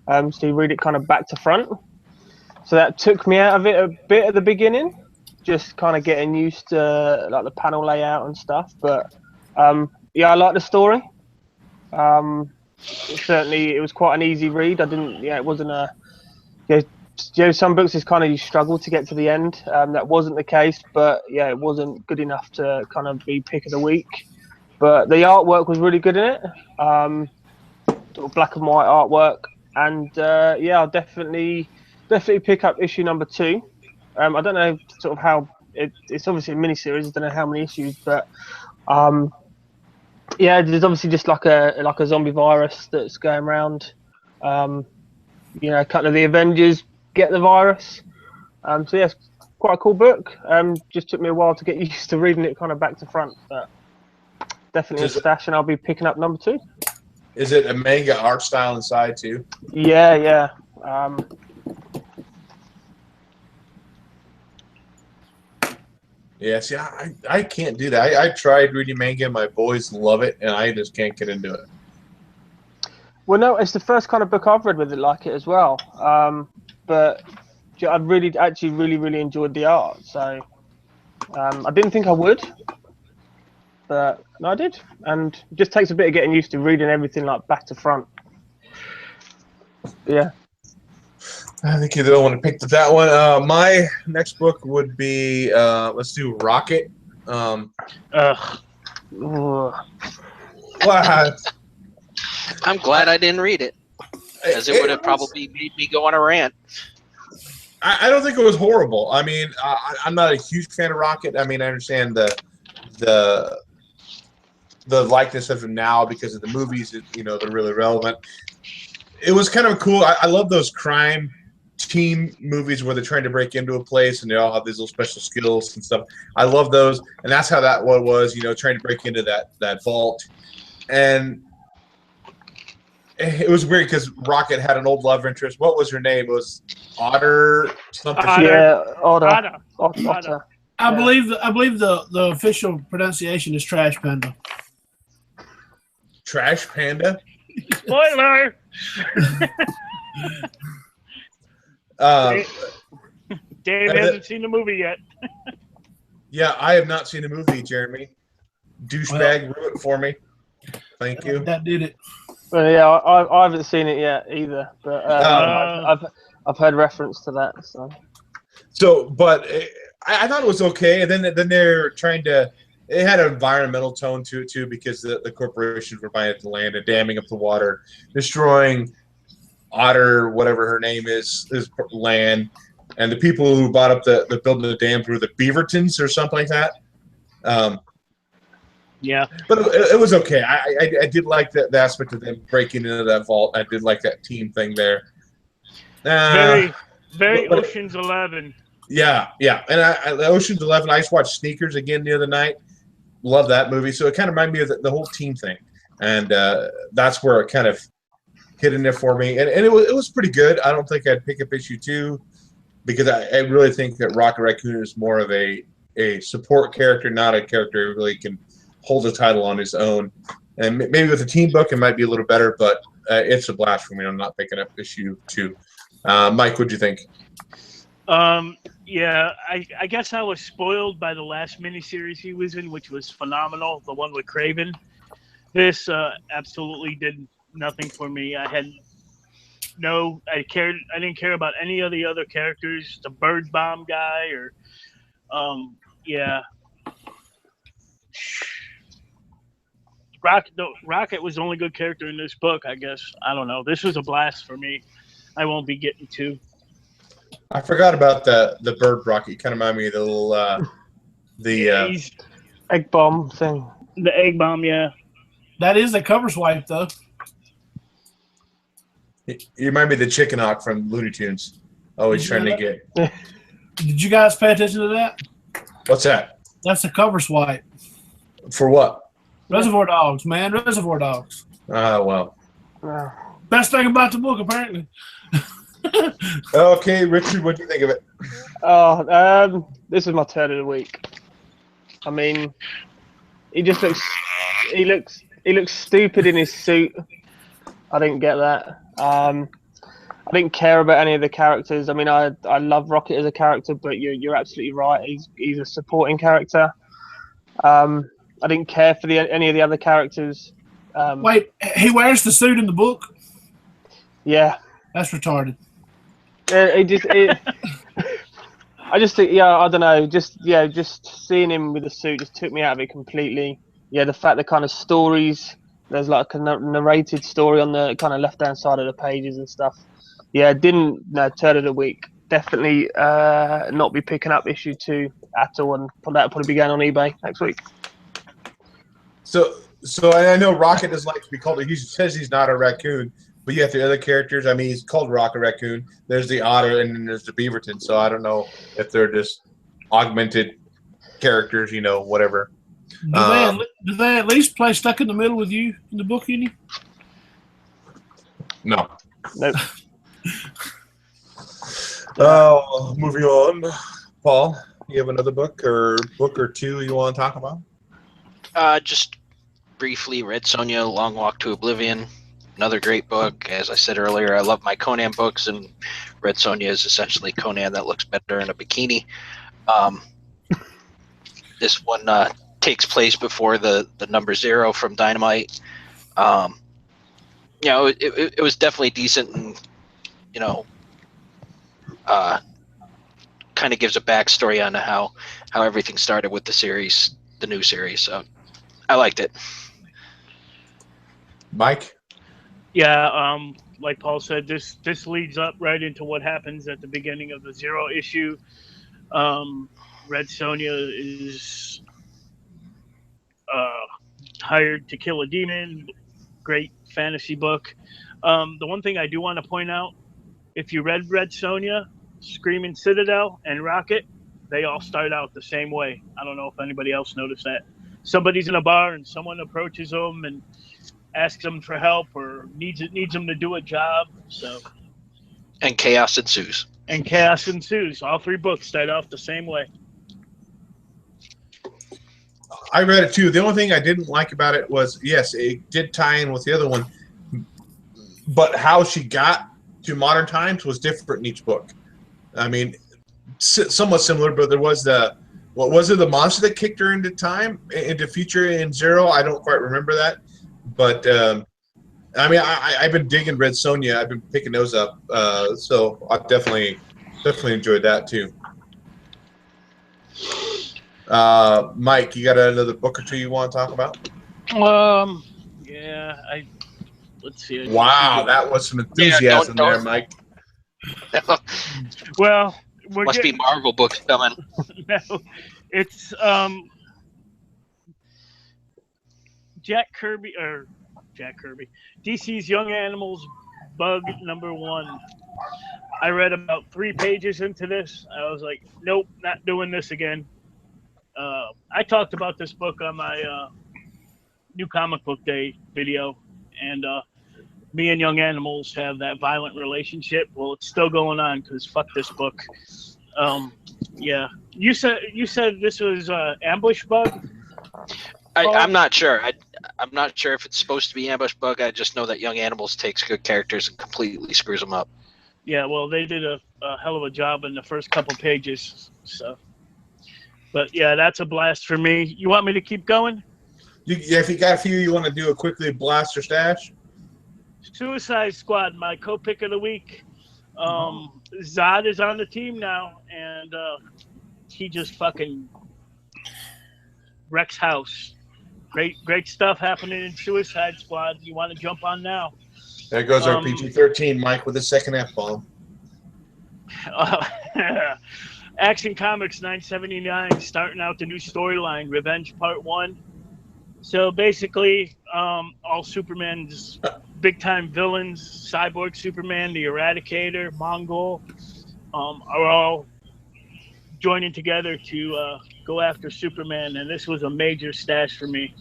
Speaker 4: So you read it kind of back to front. So that took me out of it a bit at the beginning, just kind of getting used to like the panel layout and stuff. But yeah, I like the story. Certainly, it was quite an easy read. It wasn't some books is kind of you struggle to get to the end. That wasn't the case, but yeah, it wasn't good enough to kind of be pick of the week. But the artwork was really good in it. Sort of black and white artwork, and yeah, I'll definitely pick up issue number 2. I don't know sort of how it's obviously a miniseries. I don't know how many issues, but yeah, there's obviously just like a zombie virus that's going around. A couple of the Avengers get the virus. So yeah, it's quite a cool book. Just took me a while to get used to reading it kind of back to front, but definitely a stash, and I'll be picking up number 2.
Speaker 2: Is it a manga art style inside too?
Speaker 4: Yeah.
Speaker 2: Yeah, see, I can't do that. I tried reading manga. My boys love it, and I just can't get into it.
Speaker 4: Well, no, it's the first kind of book I've read with it like it as well. But I really enjoyed the art. So I didn't think I would, but no, I did. And it just takes a bit of getting used to reading everything like back to front. But yeah.
Speaker 2: I think you don't want to pick that one. My next book would be let's do Rocket.
Speaker 4: Ugh.
Speaker 2: What?
Speaker 1: I'm glad I didn't read it, as it would have probably made me go on a rant.
Speaker 2: I don't think it was horrible. I mean, I'm not a huge fan of Rocket. I mean, I understand the likeness of him now because of the movies. They're really relevant. It was kind of cool. I love those crime team movies where they're trying to break into a place and they all have these little special skills and stuff. I love those, and that's how that one was. Trying to break into that vault, and it was weird because Rocket had an old love interest. What was her name? It was Otter something.
Speaker 4: Yeah, Otter.
Speaker 5: I believe the official pronunciation is Trash Panda.
Speaker 2: Trash Panda.
Speaker 3: Spoiler. Dave hasn't seen the movie yet.
Speaker 2: Yeah, I have not seen the movie, Jeremy. Douchebag, ruin it for me. Thank you.
Speaker 5: That did it.
Speaker 4: Well, yeah, I haven't seen it yet either, but I've heard reference to that.
Speaker 2: But I thought it was okay. And then they're trying to. It had an environmental tone to it too, because the corporations were buying up the land and damming up the water, destroying Otter, whatever her name is land, and the people who bought up the building the dams were the Beavertons or something like that.
Speaker 3: Yeah.
Speaker 2: But it was okay. I did like the aspect of them breaking into that vault. I did like that team thing there.
Speaker 3: Very, very
Speaker 2: but-
Speaker 3: Ocean's 11.
Speaker 2: Yeah. And Ocean's 11, I just watched Sneakers again the other night. Love that movie. So it kind of reminded me of the whole team thing. And that's where it kind of hit in there for me. And it was pretty good. I don't think I'd pick up issue 2 because I really think that Rocket Raccoon is more of a support character, not a character who really can hold a title on his own. And maybe with a team book, it might be a little better, but it's a blast for me. I'm not picking up issue 2. Mike, what'd you think?
Speaker 3: Yeah, I guess I was spoiled by the last miniseries he was in, which was phenomenal, the one with Craven. This absolutely did nothing for me. I didn't care about any of the other characters, the bird bomb guy or yeah. Rocket was the only good character in this book, I guess. I don't know. This was a blast for me. I won't be getting to.
Speaker 2: I forgot about the bird rocket. You kind of remind me of the little
Speaker 4: Egg bomb thing.
Speaker 3: The egg bomb, yeah.
Speaker 5: That is a cover swipe, though.
Speaker 2: You remind me of the chicken hawk from Looney Tunes. Always trying to get.
Speaker 5: Did you guys pay attention to that?
Speaker 2: What's that?
Speaker 5: That's a cover swipe.
Speaker 2: For what?
Speaker 5: Reservoir Dogs, man. Reservoir Dogs.
Speaker 2: Well.
Speaker 5: Best thing about the book, apparently.
Speaker 2: Okay, Richard, what do you think of it?
Speaker 4: This is my turn of the week. I mean, he looks stupid in his suit. I didn't get that. I didn't care about any of the characters. I mean, I love Rocket as a character, but you're absolutely right. He's a supporting character. I didn't care for any of the other characters.
Speaker 5: Wait, he wears the suit in the book?
Speaker 4: Yeah.
Speaker 5: That's retarded.
Speaker 4: I just think, I don't know. Just seeing him with the suit just took me out of it completely. Yeah, the fact the kind of stories, there's like a narrated story on the kind of left-hand side of the pages and stuff. Yeah, turn of the week. Definitely not be picking up issue 2 at all, and that'll probably be going on eBay next week.
Speaker 2: So I know Rocket doesn't like to be called. He says he's not a raccoon, but you have the other characters. I mean, he's called Rocket Raccoon. There's the Otter, and then there's the Beaverton. So I don't know if they're just augmented characters, whatever.
Speaker 5: Do they at least play Stuck in the Middle with you in the book, any?
Speaker 2: No.
Speaker 4: Nope.
Speaker 2: Moving on. Paul, you have another book or two you want to talk about?
Speaker 1: Just briefly, Red Sonja, Long Walk to Oblivion. Another great book. As I said earlier, I love my Conan books, and Red Sonja is essentially Conan that looks better in a bikini. This one takes place before the number 0 from Dynamite. It was definitely decent, and kind of gives a backstory on how everything started with the new series. So I liked it.
Speaker 2: Mike?
Speaker 3: Yeah, like Paul said, this leads up right into what happens at the beginning of the 0 issue. Red Sonja is hired to kill a demon. Great fantasy book. The one thing I do want to point out, if you read Red Sonja, Screaming Citadel, and Rocket, they all start out the same way. I don't know if anybody else noticed that. Somebody's in a bar and someone approaches them and asks them for help or needs them to do a job.
Speaker 1: And chaos ensues.
Speaker 3: All 3 books start off the same way.
Speaker 2: I read it too. The only thing I didn't like about it was, yes, it did tie in with the other one, but how she got to modern times was different in each book. I mean, somewhat similar, but there was the monster that kicked her into future in 0? I don't quite remember that, but I mean, I've been digging Red Sonja. I've been picking those up, so I definitely enjoyed that too. Mike, you got another book or two you want to talk about?
Speaker 3: Yeah, let's see.
Speaker 2: Wow, that was some enthusiasm there, Mike.
Speaker 3: Well,
Speaker 1: must be Marvel books coming.
Speaker 3: No, it's Jack Kirby, DC's Young Animals Bug #1. I read about 3 pages into this. I was like, nope, not doing this again. I talked about this book on my New Comic Book Day video, and me and Young Animals have that violent relationship. Well, it's still going on because fuck this book. Yeah, you said this was Ambush Bug.
Speaker 1: I'm not sure. I'm not sure if it's supposed to be Ambush Bug. I just know that Young Animals takes good characters and completely screws them up.
Speaker 3: Yeah, well, they did a hell of a job in the first couple pages. So, but yeah, that's a blast for me. You want me to keep going?
Speaker 2: If you got a few you want to do a quickly blast or stash?
Speaker 3: Suicide Squad, my co-pick of the week. Zod is on the team now, and he just fucking wrecks house. Great stuff happening in Suicide Squad. You want to jump on now?
Speaker 2: There goes our PG-13 Mike with a second F-bomb.
Speaker 3: Action Comics 979, starting out the new storyline, Revenge Part 1. So basically, all Superman's big-time villains, Cyborg Superman, the Eradicator, Mongol, are all joining together to go after Superman, and this was a major stash for me.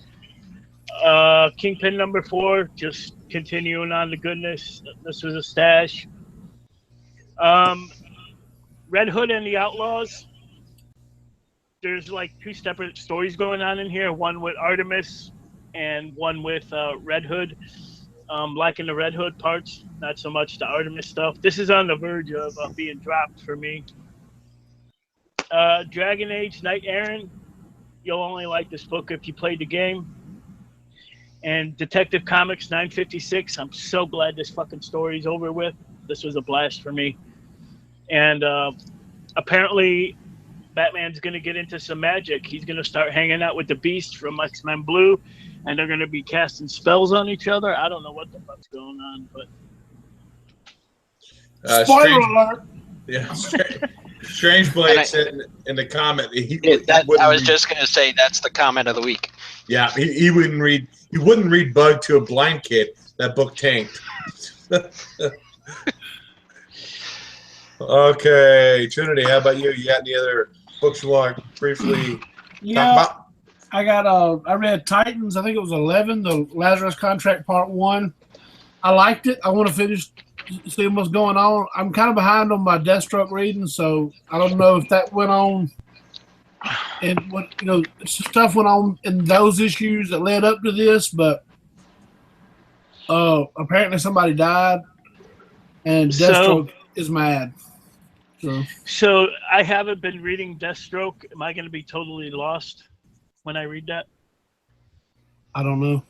Speaker 3: Kingpin #4, just continuing on the goodness. This was a stash. Red Hood and the Outlaws. There's like 2 separate stories going on in here. One with Artemis and one with Red Hood. Liking the Red Hood parts, not so much the Artemis stuff. This is on the verge of being dropped for me. Dragon Age Knight Errant. You'll only like this book if you played the game. And Detective Comics 956. I'm so glad this fucking story's over with. This was a blast for me. And apparently Batman's going to get into some magic. He's going to start hanging out with the Beast from X-Men Blue, and they're going to be casting spells on each other. I don't know what the fuck's going on, but...
Speaker 5: Spoiler alert!
Speaker 2: Yeah, Strange Blade said in the comment
Speaker 1: I was just going to say that's the comment of the week.
Speaker 2: Yeah, he wouldn't read. He wouldn't read Bug to a blind kid. That book tanked. Okay, Trinity, how about you? You got any other books you want to briefly talk about?
Speaker 5: I read Titans. I think it was 11, the Lazarus Contract Part 1. I liked it. I want to finish seeing what's going on. I'm kind of behind on my Deathstroke reading, so I don't know if that went on. And what stuff went on in those issues that led up to this, but apparently somebody died, and Deathstroke is mad.
Speaker 3: So I haven't been reading Deathstroke. Am I going to be totally lost when I read that?
Speaker 5: I don't know.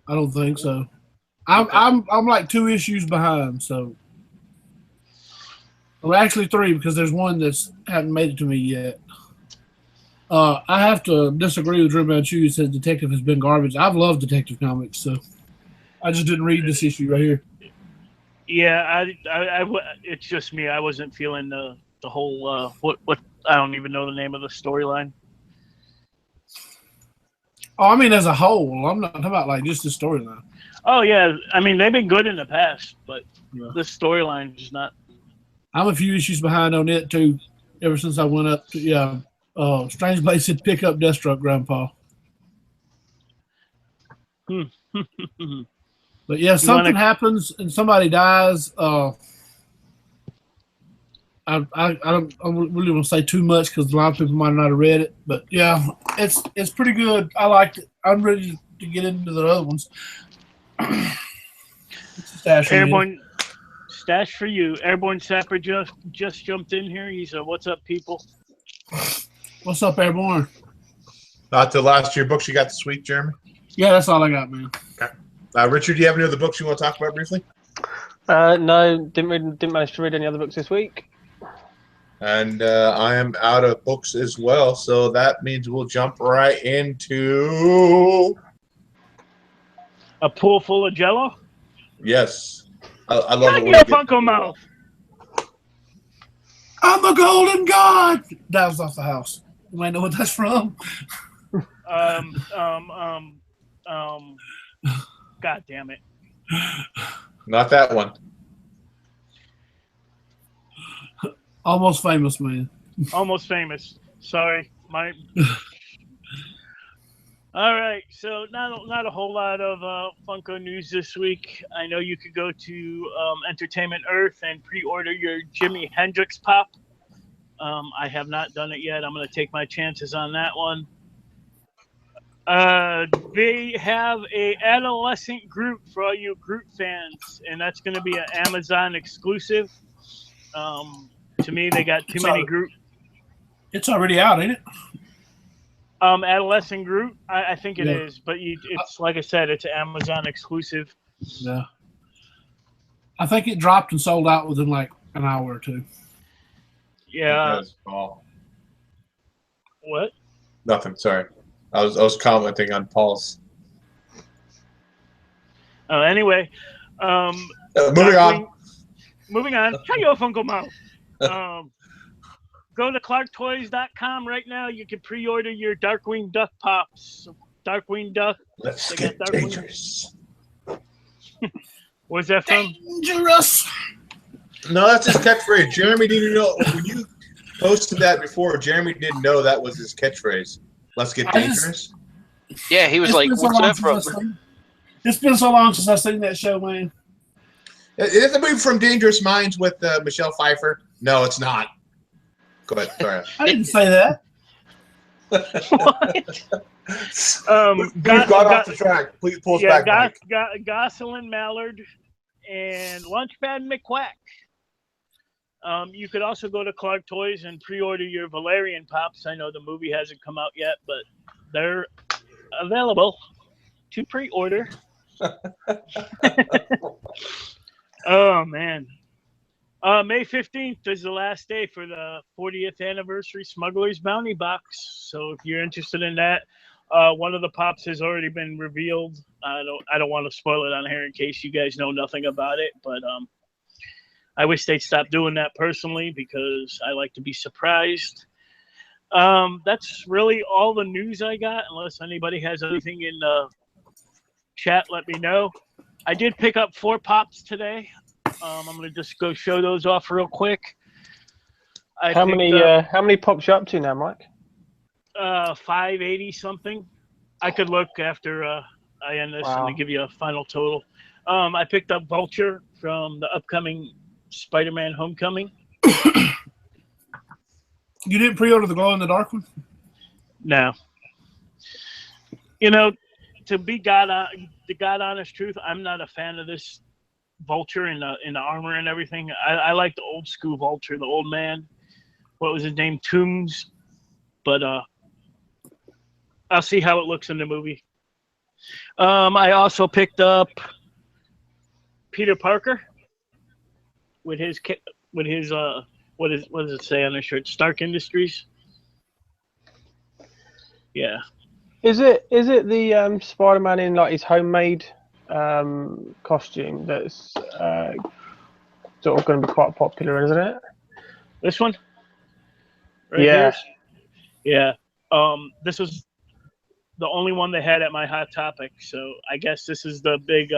Speaker 5: I don't think so. I'm like 2 issues behind. So, well, actually 3 because there's one that's haven't made it to me yet. I have to disagree with Drew Manchu who says Detective has been garbage. I've loved Detective Comics, so I just didn't read this issue right here.
Speaker 3: Yeah, it's just me. I wasn't feeling the whole what I don't even know the name of the storyline.
Speaker 5: Oh, I mean as a whole. I'm not talking about like just the storyline.
Speaker 3: Oh yeah, I mean they've been good in the past, but this storyline is not.
Speaker 5: I'm a few issues behind on it too. Ever since I went up to Strange Blade said pick up Deathstroke, Grandpa. But yeah, something happens and somebody dies. I don't really want to say too much because a lot of people might not have read it. But yeah, it's pretty good. I liked it. I'm ready to get into the other ones.
Speaker 3: Airborne stash for you. Airborne Sapper just jumped in here. He said, "What's up, people?"
Speaker 5: What's up, Airborne?
Speaker 2: Not the last year books you got this week, Jeremy?
Speaker 5: Yeah, that's all I got, man.
Speaker 2: Okay. Richard, do you have any other books you want to talk about briefly?
Speaker 4: No, didn't manage to read any other books this week.
Speaker 2: And I am out of books as well, so that means we'll jump right into
Speaker 3: a pool full of Jello.
Speaker 2: Yes, I love it.
Speaker 3: Your Funko Mouth.
Speaker 5: I'm a golden god. That was off the house. You might know what that's from.
Speaker 3: God damn it.
Speaker 2: Not that one.
Speaker 5: Almost Famous, man.
Speaker 3: Almost Famous. Sorry. All right, so not a whole lot of Funko news this week. I know you could go to Entertainment Earth and pre-order your Jimi Hendrix pop. I have not done it yet. I'm going to take my chances on that one. They have a adolescent Groot for all you Groot fans, and that's going to be an Amazon exclusive. To me, they got too many Groot.
Speaker 5: It's already out, ain't it?
Speaker 3: Adolescent Groot, I think it is, but it's like I said, it's an Amazon exclusive.
Speaker 5: Yeah. I think it dropped and sold out within like an hour or two.
Speaker 3: Yeah. What?
Speaker 2: Nothing. Sorry, I was commenting on Paul's.
Speaker 3: Anyway,
Speaker 2: moving on.
Speaker 3: Moving on. Hello, Funko Mouth. Go to ClarkToys.com right now. You can pre-order your Darkwing Duck pops. Darkwing Duck.
Speaker 2: Let's get dangerous.
Speaker 3: Where's that from?
Speaker 5: Dangerous.
Speaker 2: No, that's his catchphrase. Jeremy didn't know when you posted that before. Jeremy didn't know that was his catchphrase. Let's get dangerous.
Speaker 1: Yeah, he was like, "What's that from?"
Speaker 5: It's been so long since I've seen that show, man.
Speaker 2: Is the movie from Dangerous Minds with Michelle Pfeiffer? No, it's not. Go ahead. Sorry.
Speaker 5: I didn't say that.
Speaker 2: We've got off the track. Please pull us back.
Speaker 3: Gosselin Mallard and Launchpad McQuack. You could also go to Clark Toys and pre-order your Valerian pops. I know the movie hasn't come out yet, but they're available to pre-order. Oh, man. May 15th is the last day for the 40th anniversary Smuggler's Bounty Box. So if you're interested in that, one of the pops has already been revealed. I don't want to spoil it on here in case you guys know nothing about it, but I wish they'd stop doing that personally because I like to be surprised. That's really all the news I got. Unless anybody has anything in the chat, let me know. I did pick up 4 pops today. I'm going to just go show those off real quick.
Speaker 4: How many pops you up to now, Mike?
Speaker 3: 580 something. I could look after I end this and give you a final total. I picked up Vulture from the upcoming Spider-Man Homecoming.
Speaker 5: You didn't pre-order the glow-in-the-dark one?
Speaker 3: No. You know, to be the God honest truth, I'm not a fan of this Vulture in the armor and everything. I like the old school Vulture, the old man. What was his name? Toombs. But I'll see how it looks in the movie. I also picked up Peter Parker with his what does it say on his shirt? Stark Industries. Yeah.
Speaker 4: Is it the Spider-Man in like his homemade costume that's sort of going to be quite popular, isn't it?
Speaker 3: This one? Right
Speaker 4: yeah.
Speaker 3: Here? Yeah. This was the only one they had at my Hot Topic, so I guess this is the big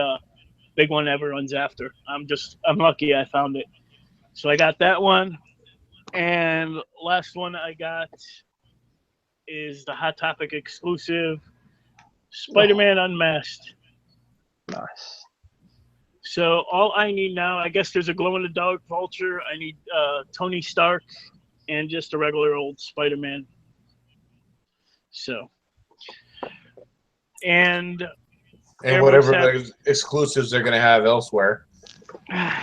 Speaker 3: one everyone's after. I'm lucky I found it. So I got that one, and last one I got is the Hot Topic exclusive Spider-Man Unmasked.
Speaker 4: Nice.
Speaker 3: So all I need now, I guess there's a glow-in-the-dark Vulture. I need Tony Stark and just a regular old Spider-Man. So, and
Speaker 2: whatever the exclusives they're going to have elsewhere.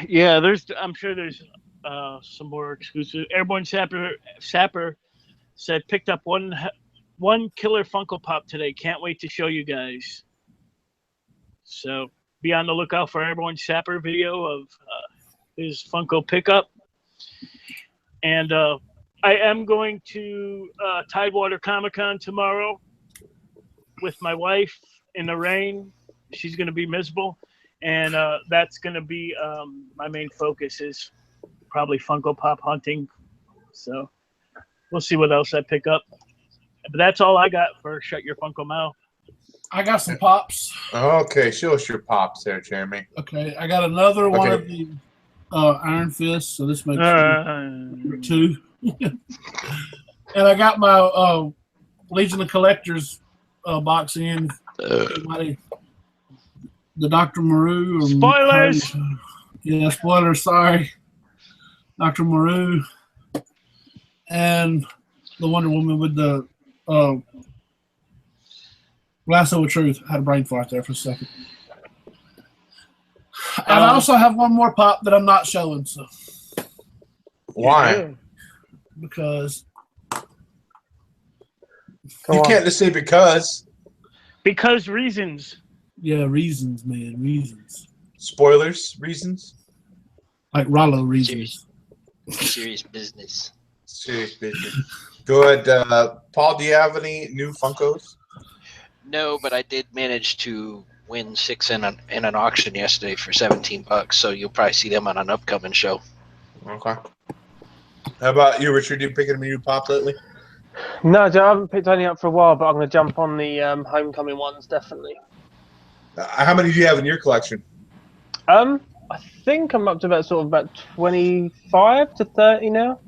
Speaker 3: Yeah, I'm sure there's some more exclusive. Airborne Sapper said picked up one killer Funko Pop today. Can't wait to show you guys. So be on the lookout for Airborne Sapper video of his Funko pickup. And I am going to Tidewater Comic-Con tomorrow with my wife in the rain. She's going to be miserable. And that's going to be my main focus is probably Funko Pop hunting. So we'll see what else I pick up. But that's all I got for Shut Your Funko Mouth.
Speaker 5: I got some pops.
Speaker 2: Okay, show us your pops there, Jeremy.
Speaker 5: Okay, I got another one of the Iron Fist, so this makes two. And I got my Legion of Collectors box in. The Dr. Maru.
Speaker 3: Spoilers!
Speaker 5: Yeah, spoilers, sorry. Dr. Maru. And the Wonder Woman with the Lasso of Truth. I had a brain fart there for a second. And I also have one more pop that I'm not showing. So
Speaker 2: why?
Speaker 5: Because
Speaker 2: you can't just say because.
Speaker 3: Because reasons.
Speaker 5: Yeah, reasons, man. Reasons.
Speaker 2: Spoilers, reasons.
Speaker 5: Like Rollo reasons.
Speaker 1: Serious business.
Speaker 2: Serious business. Good. Paul, do you have any new Funkos?
Speaker 1: No, but I did manage to win 6 in an auction yesterday for $17. So you'll probably see them on an upcoming show.
Speaker 2: Okay. How about you, Richard? You picking a new pop lately?
Speaker 4: No, Joe, I haven't picked any up for a while, but I'm going to jump on the homecoming ones definitely.
Speaker 2: How many do you have in your collection?
Speaker 4: I think I'm up to about 25 to 30 now,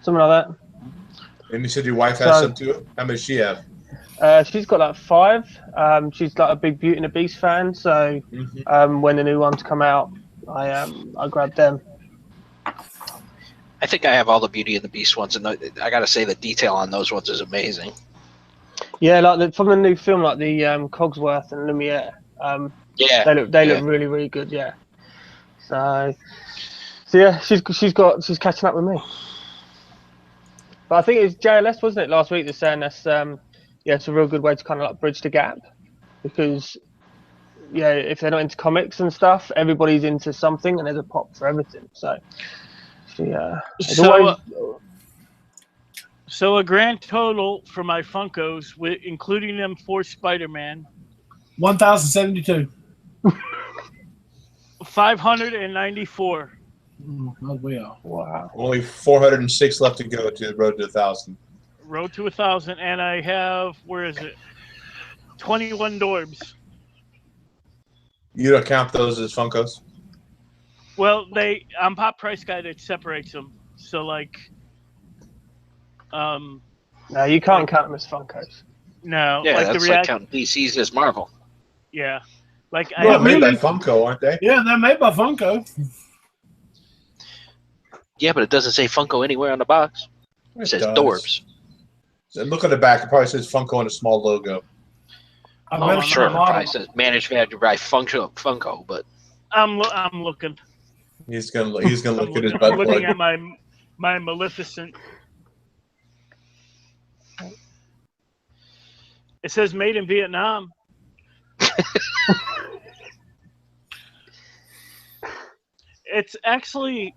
Speaker 4: something like that.
Speaker 2: And you said your wife has some too. How many does she have?
Speaker 4: She's got like 5. She's like a big Beauty and the Beast fan, so when the new ones come out, I grabbed them.
Speaker 1: I think I have all the Beauty and the Beast ones, and I gotta say the detail on those ones is amazing.
Speaker 4: Yeah, like from the new film, like the Cogsworth and Lumiere. They look really, really good. Yeah. So yeah, she's catching up with me. But I think it was JLS, wasn't it, last week? They're saying that's it's a real good way to kind of like bridge the gap, because if they're not into comics and stuff, everybody's into something, and there's a pop for everything. So
Speaker 3: So a grand total for my Funkos, including them 4 Spider-Man,
Speaker 5: 1,072.
Speaker 3: 594.
Speaker 4: Wow.
Speaker 2: Only 406 left to go to the road to 1,000.
Speaker 3: Road to 1,000, and I have 21 Dorbs.
Speaker 2: You don't count those as Funkos?
Speaker 3: Well, I'm Pop Price Guy that separates them. So
Speaker 4: no, you can't count them as Funkos.
Speaker 3: No,
Speaker 1: yeah, that's like counting DC's as Marvel.
Speaker 3: Yeah,
Speaker 2: they're made by Funko, aren't they?
Speaker 5: Yeah, they're made by Funko.
Speaker 1: Yeah, but it doesn't say Funko anywhere on the box. It says Dorbs.
Speaker 2: Look at the back. It probably says Funko on a small logo.
Speaker 1: I'm sure it probably says manufactured by Funko, but
Speaker 3: I'm looking.
Speaker 2: He's gonna look at his butt.
Speaker 3: I'm looking at my Maleficent. It says made in Vietnam. It's actually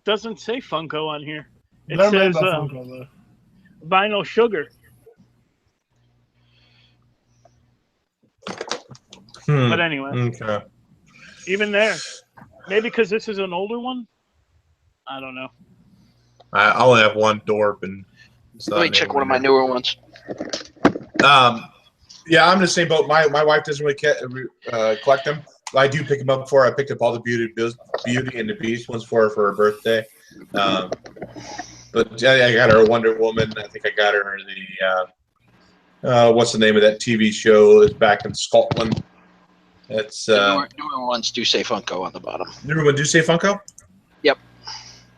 Speaker 3: doesn't say Funko on here. It says Funko, vinyl sugar. But anyway,
Speaker 2: okay.
Speaker 3: Even there, maybe because this is an older one. I don't know.
Speaker 2: I only have one Dorp, and
Speaker 1: let me check one of my newer ones.
Speaker 2: Yeah, I'm in the same boat. My wife doesn't really collect them. I do pick them up before. I picked up all the Beauty and the Beast ones for her birthday. But I got her a Wonder Woman. I think I got her the what's the name of that TV show? It's back in Scotland. It's
Speaker 1: newer ones do say Funko on the bottom.
Speaker 2: Newer ones do say Funko?
Speaker 1: Yep.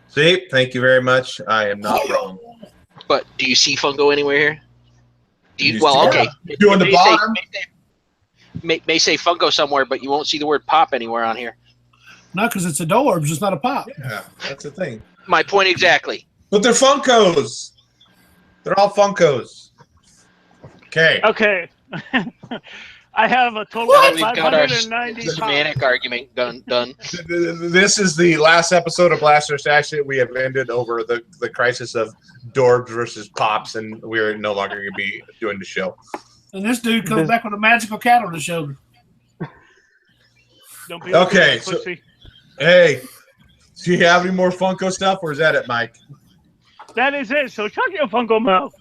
Speaker 2: See, thank you very much. I am not wrong.
Speaker 1: But do you see Funko anywhere here?
Speaker 2: Okay. You on the bottom?
Speaker 1: May say Funko somewhere, but you won't see the word pop anywhere on here.
Speaker 5: No, because it's a Dorbs, it's not a pop.
Speaker 2: Yeah, that's the thing.
Speaker 1: My point exactly.
Speaker 2: But they're Funkos. They're all Funkos. Okay.
Speaker 3: Okay. I have a total of 590
Speaker 1: semantic argument done.
Speaker 2: This is the last episode of Blaster Stash It. We have ended over the crisis of Dorbs versus Pops, and we're no longer going to be doing the show.
Speaker 5: And this dude comes back with a magical cat on his shoulder.
Speaker 3: Don't be
Speaker 2: okay, so hey, do you have any more Funko stuff, or is that it, Mike?
Speaker 3: That is it. So shut your Funko mouth.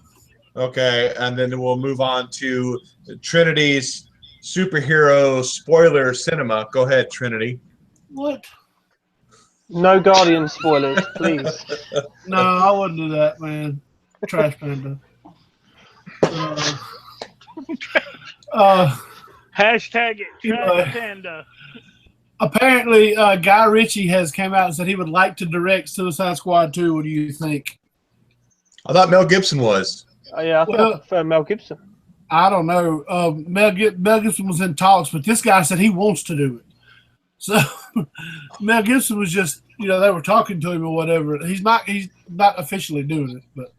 Speaker 2: Okay, and then we'll move on to Trinity's superhero spoiler cinema. Go ahead, Trinity.
Speaker 5: What?
Speaker 4: No Guardian spoilers, please.
Speaker 5: No, I wouldn't do that, man. Trash Panda.
Speaker 3: Hashtag it,
Speaker 5: Anyway.
Speaker 3: Trash Panda.
Speaker 5: Apparently, Guy Ritchie has came out and said he would like to direct Suicide Squad 2. What do you think?
Speaker 2: I thought Mel Gibson was.
Speaker 4: Yeah, I think I prefer Mel Gibson.
Speaker 5: I don't know. Mel Gibson was in talks, but this guy said he wants to do it. So Mel Gibson was just, they were talking to him or whatever. He's not officially doing it, but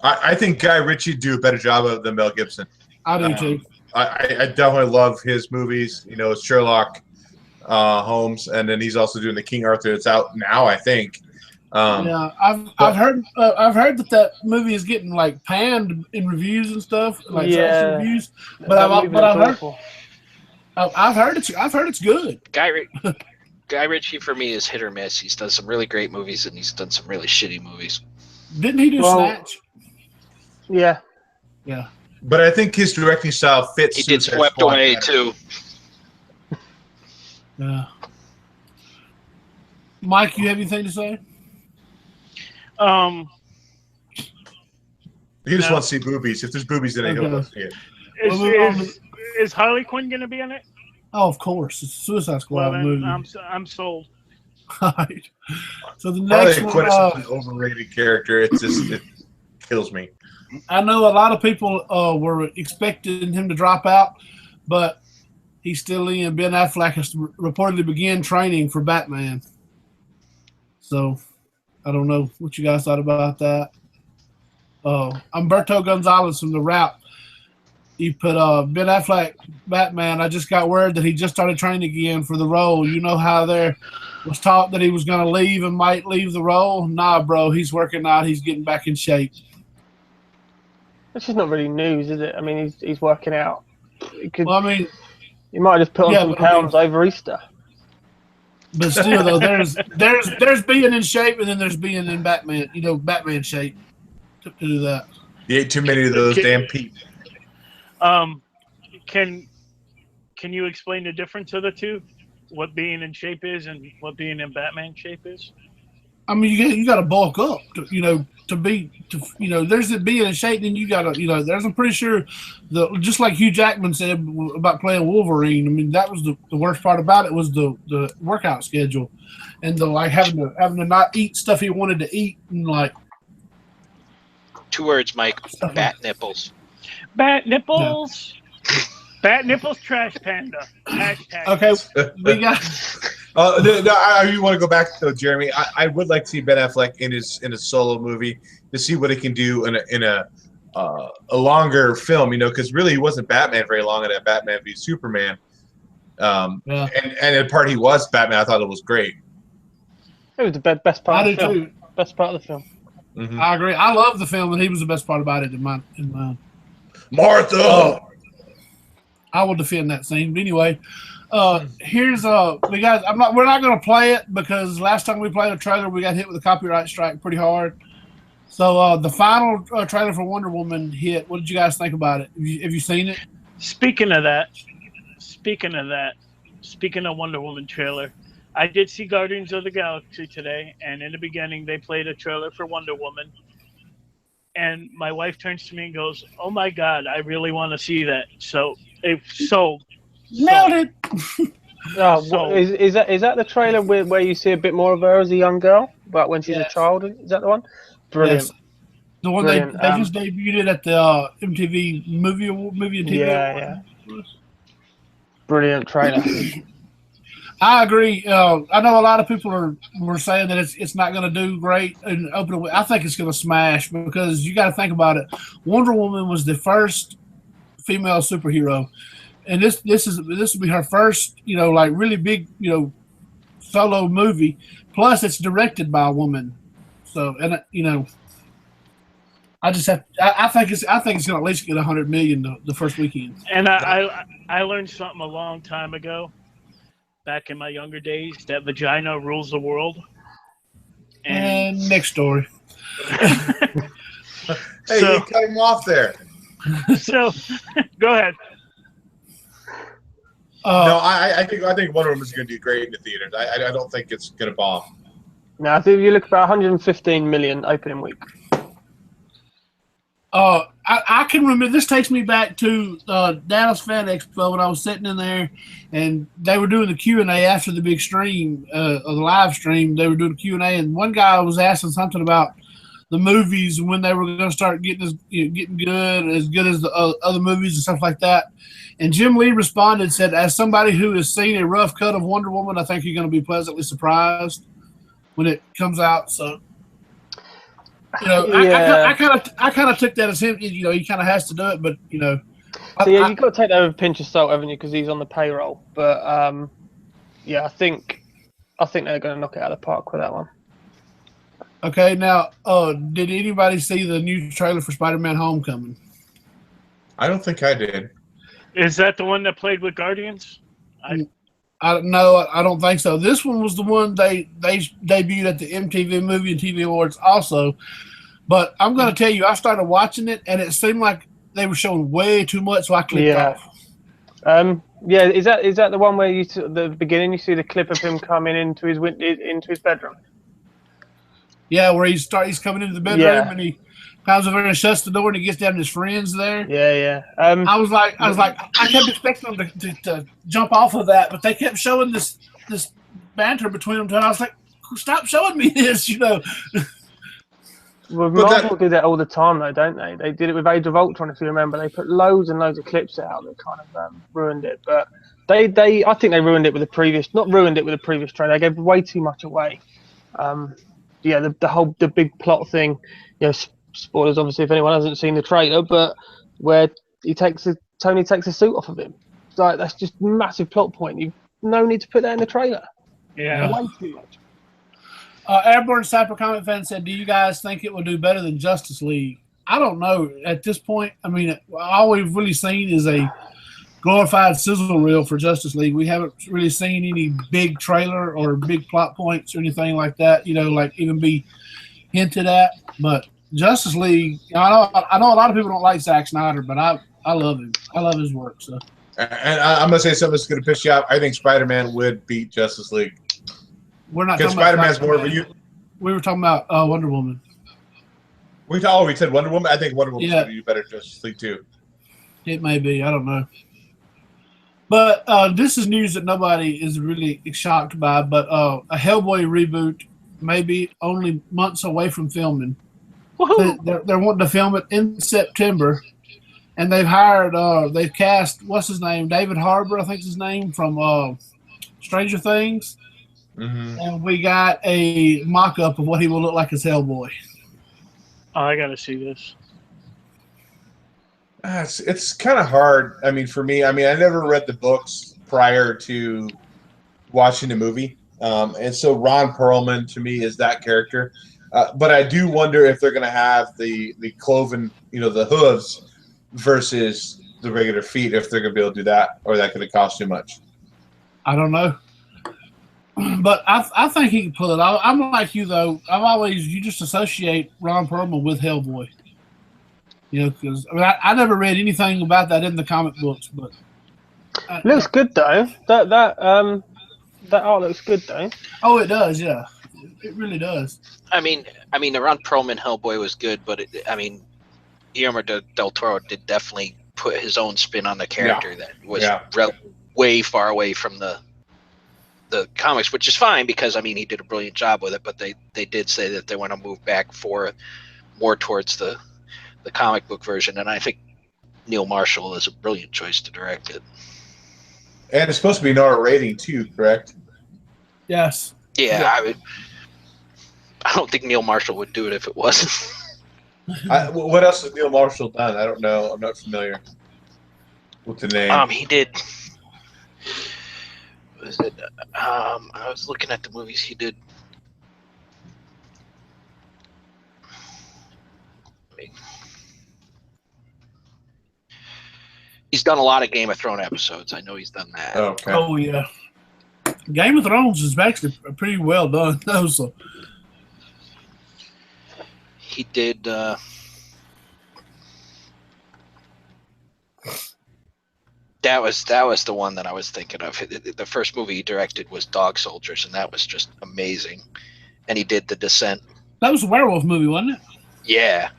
Speaker 2: I think Guy Ritchie would do a better job than Mel Gibson.
Speaker 5: I do too.
Speaker 2: I definitely love his movies. Sherlock Holmes, and then he's also doing the King Arthur. It's out now, I think.
Speaker 5: Yeah, I've heard that movie is getting like panned in reviews and stuff, like trash reviews. But I've heard it's good.
Speaker 1: Guy Ritchie for me is hit or miss. He's done some really great movies and he's done some really shitty movies.
Speaker 5: Didn't he do Snatch?
Speaker 4: Yeah.
Speaker 5: Yeah.
Speaker 2: But I think his directing style fits.
Speaker 1: He did Swept Away too.
Speaker 5: Yeah. Mike, you have anything to say?
Speaker 2: He just wants to see boobies. If there's boobies in it, he'll go see it.
Speaker 3: Is Harley Quinn going to be in it?
Speaker 5: Oh, of course. It's a Suicide Squad movie.
Speaker 3: I'm sold.
Speaker 5: Right. So the next one,
Speaker 2: an overrated character. It kills me.
Speaker 5: I know a lot of people were expecting him to drop out, but he's still in. Ben Affleck has reportedly began training for Batman. So I don't know what you guys thought about that. Humberto Gonzalez from The Route. He put Ben Affleck, Batman. I just got word that he just started training again for the role. You know how there was talk that he was going to leave and might leave the role? Nah, bro. He's working out. He's getting back in shape.
Speaker 4: That's just not really news, is it? I mean, he's working out.
Speaker 5: Well, I mean,
Speaker 4: he might have just put on some pounds over Easter.
Speaker 5: But still, though, there's being in shape, and then there's being in Batman. Batman shape to do that.
Speaker 2: You ate too many of those damn people.
Speaker 3: Can you explain the difference of the two? What being in shape is and what being in Batman shape is?
Speaker 5: I mean, you got to bulk up, there's the being in shape. Then you got to, I'm pretty sure just like Hugh Jackman said about playing Wolverine. I mean, that was the worst part about it was the workout schedule, and the having to not eat stuff he wanted to eat, and like
Speaker 1: 2 words, Mike. Bat nipples.
Speaker 3: Bat nipples. Yeah. Bat nipples. Trash Panda. Hashtag.
Speaker 5: Okay, we got.
Speaker 2: You want to go back though, Jeremy? I would like to see Ben Affleck in a solo movie to see what he can do in a longer film. Because really he wasn't Batman very long in that Batman v Superman. And the part he was Batman, I thought it was great.
Speaker 4: It was the best part of the film. Best part of the film.
Speaker 2: Mm-hmm.
Speaker 5: I agree. I love the film, and he was the best part about it in mine.
Speaker 2: Martha.
Speaker 5: I will defend that scene. But anyway, here's we're not going to play it because last time we played a trailer, we got hit with a copyright strike pretty hard. So the final trailer for Wonder Woman hit. What did you guys think about it? Have you seen it?
Speaker 3: Speaking of Wonder Woman trailer, I did see Guardians of the Galaxy today, and in the beginning they played a trailer for Wonder Woman. And my wife turns to me and goes, "Oh my God, I really want to see that." So it's sold.
Speaker 5: Nailed it.
Speaker 4: Is that the trailer where you see a bit more of her as a young girl, but when she's a child? Is that the one? Brilliant.
Speaker 5: Yes. The one they just debuted it at the MTV movie and TV.
Speaker 4: Yeah. Brilliant trailer.
Speaker 5: I agree. I know a lot of people were saying that it's not going to do great and open. I think it's going to smash because you got to think about it. Wonder Woman was the first female superhero, and this will be her first, like really big, solo movie. Plus, it's directed by a woman. So, and I think it's going to at least get 100 million the first weekend.
Speaker 3: And I learned something a long time ago. Back in my younger days, that vagina rules the world.
Speaker 5: And next story.
Speaker 2: Hey,
Speaker 3: So-
Speaker 2: you cut him off there.
Speaker 3: So, go ahead.
Speaker 2: No, I think Wonder Woman is going to do great in the theaters. I don't think it's going to bomb.
Speaker 4: Now, I think you look about 115 million opening week.
Speaker 5: I can remember. This takes me back to Dallas Fan Expo when I was sitting in there, and they were doing the Q&A after the big stream, of the live stream. They were doing the Q&A, and one guy was asking something about the movies when they were going to start getting getting good as the other movies and stuff like that. And Jim Lee responded, said, "As somebody who has seen a rough cut of Wonder Woman, I think you're going to be pleasantly surprised when it comes out." So.
Speaker 4: Yeah.
Speaker 5: I kind of took that as him. He kind of has to do it, but
Speaker 4: So yeah, you've got to take that with a pinch of salt, haven't you? Because he's on the payroll. But yeah, I think they're going to knock it out of the park with that one.
Speaker 5: Okay, now, did anybody see the new trailer for Spider-Man: Homecoming?
Speaker 2: I don't think I did.
Speaker 3: Is that the one that played with Guardians?
Speaker 5: No, I don't think so. This one was the one they debuted at the MTV Movie and TV Awards also. But I'm going to tell you, I started watching it, and it seemed like they were showing way too much, so I clicked off.
Speaker 4: Yeah, is that the one where you at the beginning you see the clip of him coming into his bedroom?
Speaker 5: Yeah, where he's coming into the bedroom and he comes over and shuts the door and he gets down to his friends there.
Speaker 4: Yeah.
Speaker 5: I was like, I kept expecting them to jump off of that, but they kept showing this banter between them. And I was like, stop showing me this,
Speaker 4: Well, Marvel do that all the time, though, don't they? They did it with Age of Ultron, if you remember. They put loads and loads of clips out that kind of ruined it. But I think they ruined it with the previous. Not ruined it with the previous trailer. They gave way too much away. Yeah, the big plot thing. Spoilers, obviously, if anyone hasn't seen the trailer, but where Tony takes the suit off of him. Like, that's just a massive plot point. You've no need to put that in the trailer.
Speaker 3: Yeah.
Speaker 4: Way too much.
Speaker 5: Airborne Cyber Comic Fan said, "Do you guys think it will do better than Justice League?" I don't know at this point. I mean, all we've really seen is a glorified sizzle reel for Justice League. We haven't really seen any big trailer or big plot points or anything like that. Like even be hinted at. But Justice League, I know a lot of people don't like Zack Snyder, but I love him. I love his work. So.
Speaker 2: And I'm going to say something that's going to piss you off. I think Spider-Man would beat Justice League.
Speaker 5: We're not
Speaker 2: because
Speaker 5: talking
Speaker 2: Spider-Man's
Speaker 5: about
Speaker 2: more of a you.
Speaker 5: We were talking about Wonder Woman.
Speaker 2: We said Wonder Woman. I think Wonder Woman's going to do better than Justice League too.
Speaker 5: It may be. I don't know. But this is news that nobody is really shocked by. But a Hellboy reboot may be only months away from filming. They're wanting to film it in September, and they've cast what's his name, David Harbour, I think is his name, from Stranger Things.
Speaker 2: Mm-hmm.
Speaker 5: And we got a mock-up of what he will look like as Hellboy.
Speaker 3: Oh, I got to see this.
Speaker 2: It's kind of hard. I mean, for me, I never read the books prior to watching the movie. And so Ron Perlman, to me, is that character. But I do wonder if they're going to have the cloven, the hooves versus the regular feet, if they're going to be able to do that, or that going to cost too much.
Speaker 5: I don't know. But I think he can pull it off. I'm like you, though. You just associate Ron Perlman with Hellboy. Because I never read anything about that in the comic books. But
Speaker 4: looks good, though. That art looks good, though.
Speaker 5: Oh, it does, yeah. It really does.
Speaker 1: I mean, the Ron Perlman Hellboy was good, but Guillermo del Toro did definitely put his own spin on the character that was way far away from the comics, which is fine because he did a brilliant job with it. But they did say that they want to move back more towards the comic book version, and I think Neil Marshall is a brilliant choice to direct it.
Speaker 2: And it's supposed to be an R rating too, correct?
Speaker 5: Yes.
Speaker 1: Yeah. I don't think Neil Marshall would do it if it wasn't.
Speaker 2: What else has Neil Marshall done? I don't know. I'm not familiar with the name.
Speaker 1: He did. What is it? I was looking at the movies he did. He's done a lot of Game of Thrones episodes. I know he's done that.
Speaker 2: Okay.
Speaker 5: Oh, yeah. Game of Thrones is actually pretty well done. So.
Speaker 1: He did That was the one that I was thinking of. The first movie he directed was Dog Soldiers, and that was just amazing. And he did The Descent.
Speaker 5: That was a werewolf movie, wasn't it?
Speaker 1: Yeah.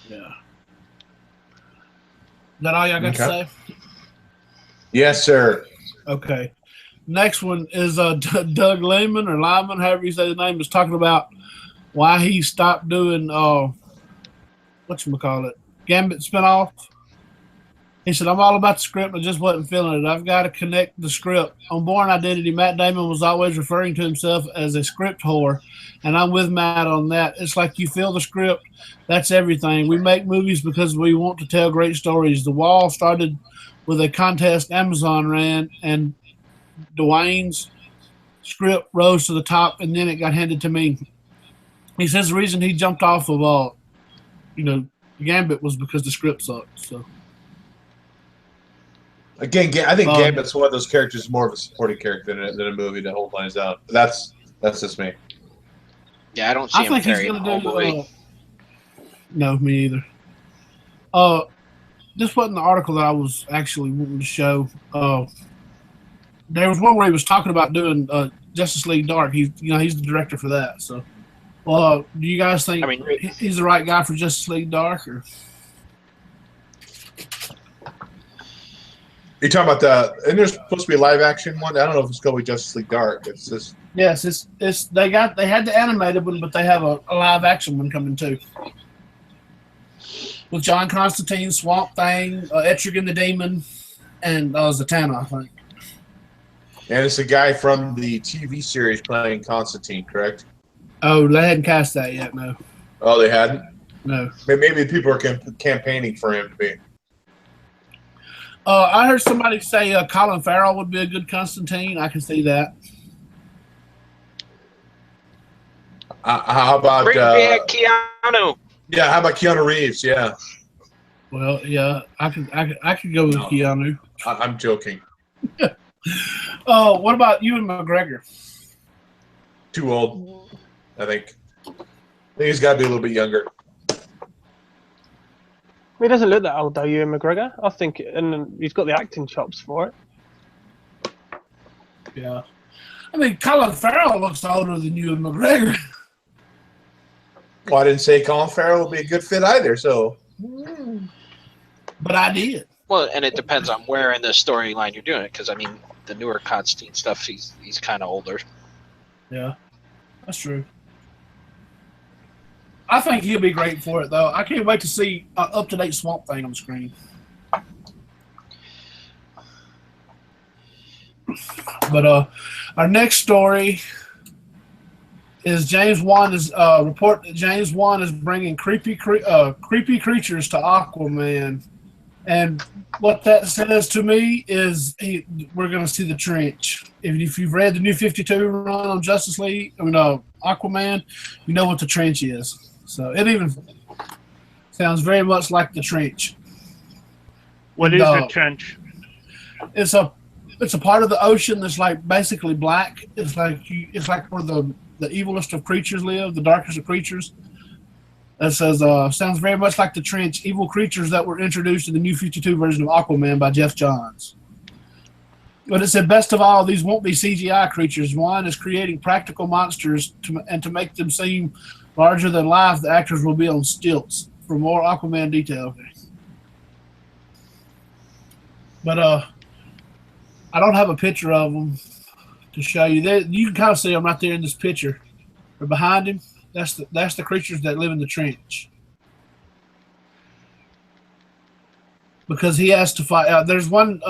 Speaker 5: Yeah. Is that all y'all got to say?
Speaker 2: Yes, sir.
Speaker 5: Okay. Next one is Doug Lehman or Lyman, however you say the name, is talking about why he stopped doing whatchamacallit, Gambit spinoff. He said, I'm all about the script, I just wasn't feeling it. I've got to connect the script. On Born Identity, Matt Damon was always referring to himself as a script whore, and I'm with Matt on that. It's like you feel the script, that's everything. We make movies because we want to tell great stories. The Wall started with a contest Amazon ran, and Dwayne's script rose to the top, and then it got handed to me. He says the reason he jumped off of, Gambit was because the script sucked. So.
Speaker 2: Again, I think Gambit's one of those characters, more of a supporting character than a movie that whole lines out. That's just me.
Speaker 1: Yeah, I don't see him carrying the whole movie.
Speaker 5: No, me either. This wasn't the article that I was actually wanting to show. There was one where he was talking about doing Justice League Dark. He's the director for that. So, do you guys think he's the right guy for Justice League Dark? Or?
Speaker 2: You're talking about and there's supposed to be a live action one. I don't know if it's going to be Justice League Dark. It's just
Speaker 5: yes, they had the animated one, but they have a live action one coming too. With John Constantine, Swamp Thing, Etrigan the Demon, and Zatanna, I think.
Speaker 2: And it's a guy from the TV series playing Constantine, correct?
Speaker 5: Oh, they hadn't cast that yet, no.
Speaker 2: Oh, they hadn't?
Speaker 5: No.
Speaker 2: Maybe people are campaigning for him to be.
Speaker 5: I heard somebody say Colin Farrell would be a good Constantine. I can see that.
Speaker 2: How about
Speaker 1: bring back Keanu?
Speaker 2: Yeah, how about Keanu Reeves? Yeah.
Speaker 5: Well, yeah, I could go with Keanu.
Speaker 2: I'm joking.
Speaker 5: What about Ewan McGregor?
Speaker 2: Too old, I think. I think he's got to be a little bit younger.
Speaker 4: He doesn't look that old though, Ewan McGregor. I think, and he's got the acting chops for it.
Speaker 5: Yeah, I mean, Colin Farrell looks older than Ewan McGregor.
Speaker 2: Well, I didn't say Colin Farrell would be a good fit either. So,
Speaker 5: but I did.
Speaker 1: Well, and it depends on where in the storyline you're doing it, because I mean, the newer Constantine stuff, he's kind of older.
Speaker 5: Yeah, that's true. I think he'll be great for it, though. I can't wait to see an up-to-date Swamp Thing on the screen. But our next story is James Wan is report that James Wan is bringing creepy creatures to Aquaman, and what that says to me is we're going to see the Trench. If you've read the New 52 run on Justice League, Aquaman, you know what the Trench is. So it even sounds very much like the Trench.
Speaker 3: What is the Trench?
Speaker 5: It's a part of the ocean that's like basically black. It's like where the evilest of creatures live, the darkest of creatures. That says sounds very much like the Trench, evil creatures that were introduced in the New 52 version of Aquaman by Jeff Johns. But it said, best of all, these won't be CGI creatures. One is creating practical monsters to make them seem larger than life. The actors will be on stilts. For more Aquaman detail. But I don't have a picture of them to show you. You can kind of see them right there in this picture. Or behind him, that's the creatures that live in the Trench. Because he has to fight. There's one.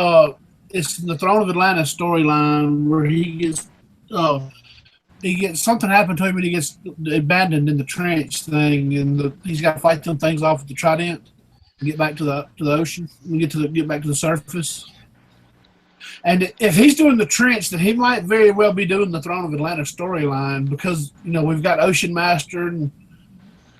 Speaker 5: It's in the Throne of Atlantis storyline where he gets something happened to him and he gets abandoned in the Trench thing, and he's got to fight them things off with the Trident and get back to the ocean and get back to the surface. And if he's doing the Trench, then he might very well be doing the Throne of Atlantis storyline, because we've got Ocean Master and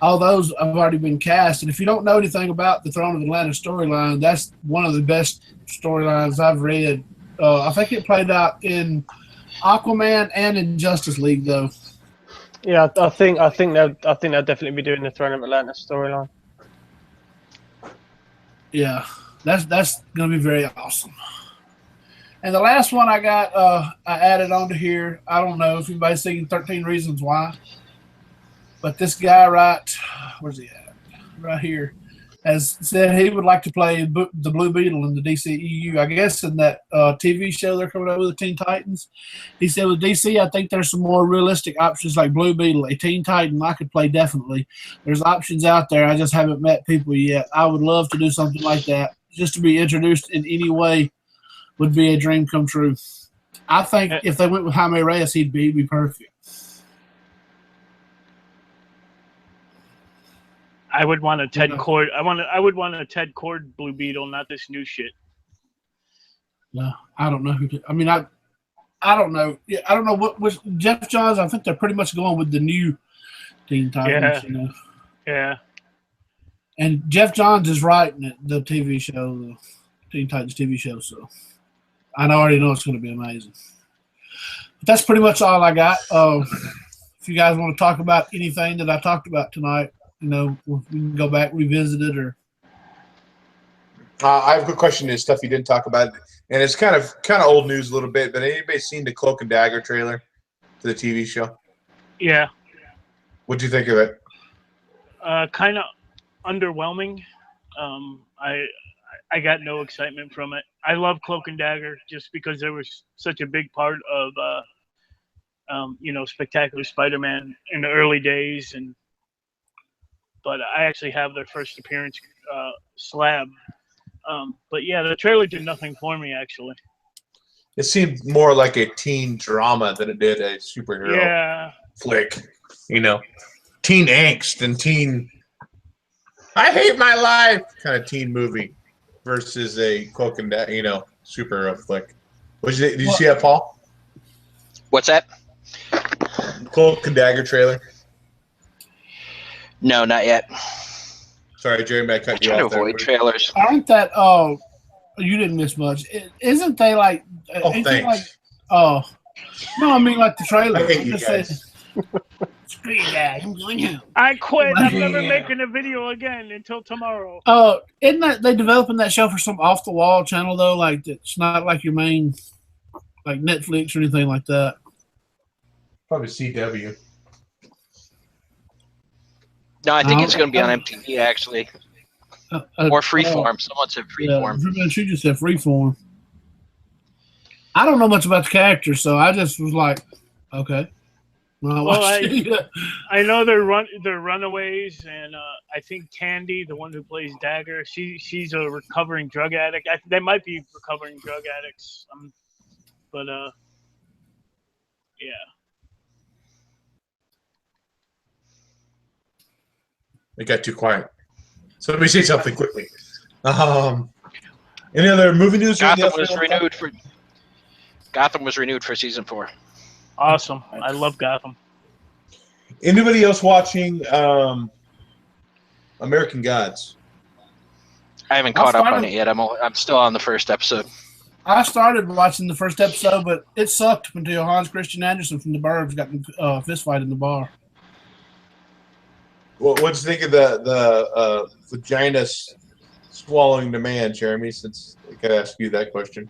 Speaker 5: all those have already been cast. And if you don't know anything about the Throne of Atlantis storyline, that's one of the best storylines I've read. I think it played out in Aquaman and in Justice League, though.
Speaker 4: Yeah, I think they'll definitely be doing the Throne of Atlantis storyline.
Speaker 5: Yeah, That's going to be very awesome. And the last one I got, I added onto here. I don't know if anybody's seen 13 Reasons Why, but this guy where's he at? Right here, has said he would like to play the Blue Beetle in the DCEU. I guess in that TV show they're coming up with, the Teen Titans. He said with DC, I think there's some more realistic options like Blue Beetle, a Teen Titan I could play definitely. There's options out there. I just haven't met people yet. I would love to do something like that. Just to be introduced in any way would be a dream come true. I think if they went with Jaime Reyes, he'd be perfect.
Speaker 3: I would want a Ted Cord. I would want a Ted Cord Blue Beetle, not this new shit.
Speaker 5: No, I don't know who. I mean, I don't know. Yeah, I don't know what was Jeff Johns. I think they're pretty much going with the new Teen Titans.
Speaker 3: Yeah. Yeah.
Speaker 5: And Jeff Johns is writing it, the TV show, the Teen Titans TV show. So I already know it's going to be amazing. But that's pretty much all I got. If you guys want to talk about anything that I talked about tonight, we can go back, revisit it, or.
Speaker 2: I have a good question. Is stuff you didn't talk about, and it's kind of old news a little bit. But anybody seen the Cloak and Dagger trailer to the TV show?
Speaker 3: Yeah.
Speaker 2: What do you think of it?
Speaker 3: Kind of underwhelming. I got no excitement from it. I love Cloak and Dagger just because there was such a big part of Spectacular Spider-Man in the early days, but I actually have their first appearance slab. But yeah, the trailer did nothing for me, actually.
Speaker 2: It seemed more like a teen drama than it did a superhero flick. Teen angst and teen I hate my life kind of teen movie versus a Cloak and Dagger, superhero flick. Did you see that, Paul?
Speaker 1: What's that?
Speaker 2: Cloak and Dagger trailer.
Speaker 1: No, not yet.
Speaker 2: Sorry, Jeremy, I cut you
Speaker 1: I try
Speaker 2: off
Speaker 1: to avoid
Speaker 2: there.
Speaker 1: trailers.
Speaker 5: Aren't that? You didn't miss much. Isn't they like?
Speaker 2: Oh, thanks.
Speaker 5: No, I mean like the trailer.
Speaker 2: I hate you guys.
Speaker 5: Screw you guys! I'm going home.
Speaker 3: I quit. I'm never making a video again until tomorrow.
Speaker 5: Isn't that they developing that show for some off the wall channel though? Like it's not like your main, like Netflix or anything like that.
Speaker 2: Probably CW.
Speaker 1: No, I think it's going to be on MTV actually, or Freeform. Someone said Freeform.
Speaker 5: Yeah, she just said Freeform. I don't know much about the characters, so I just was like, okay.
Speaker 3: I know they're runaways, and I think Candy, the one who plays Dagger, she's a recovering drug addict. They might be recovering drug addicts, but yeah.
Speaker 2: It got too quiet. So let me say something quickly. Any other movie news?
Speaker 1: Gotham was renewed for season 4.
Speaker 3: Awesome. I love Gotham.
Speaker 2: Anybody else watching American Gods?
Speaker 1: I haven't caught up on it yet. I'm still on the first episode.
Speaker 5: I started watching the first episode, but it sucked until Hans Christian Andersen from the Burbs got in a fist fight in the bar.
Speaker 2: Well, what do you think of the vagina swallowing the man, Jeremy? Since I could ask you that question.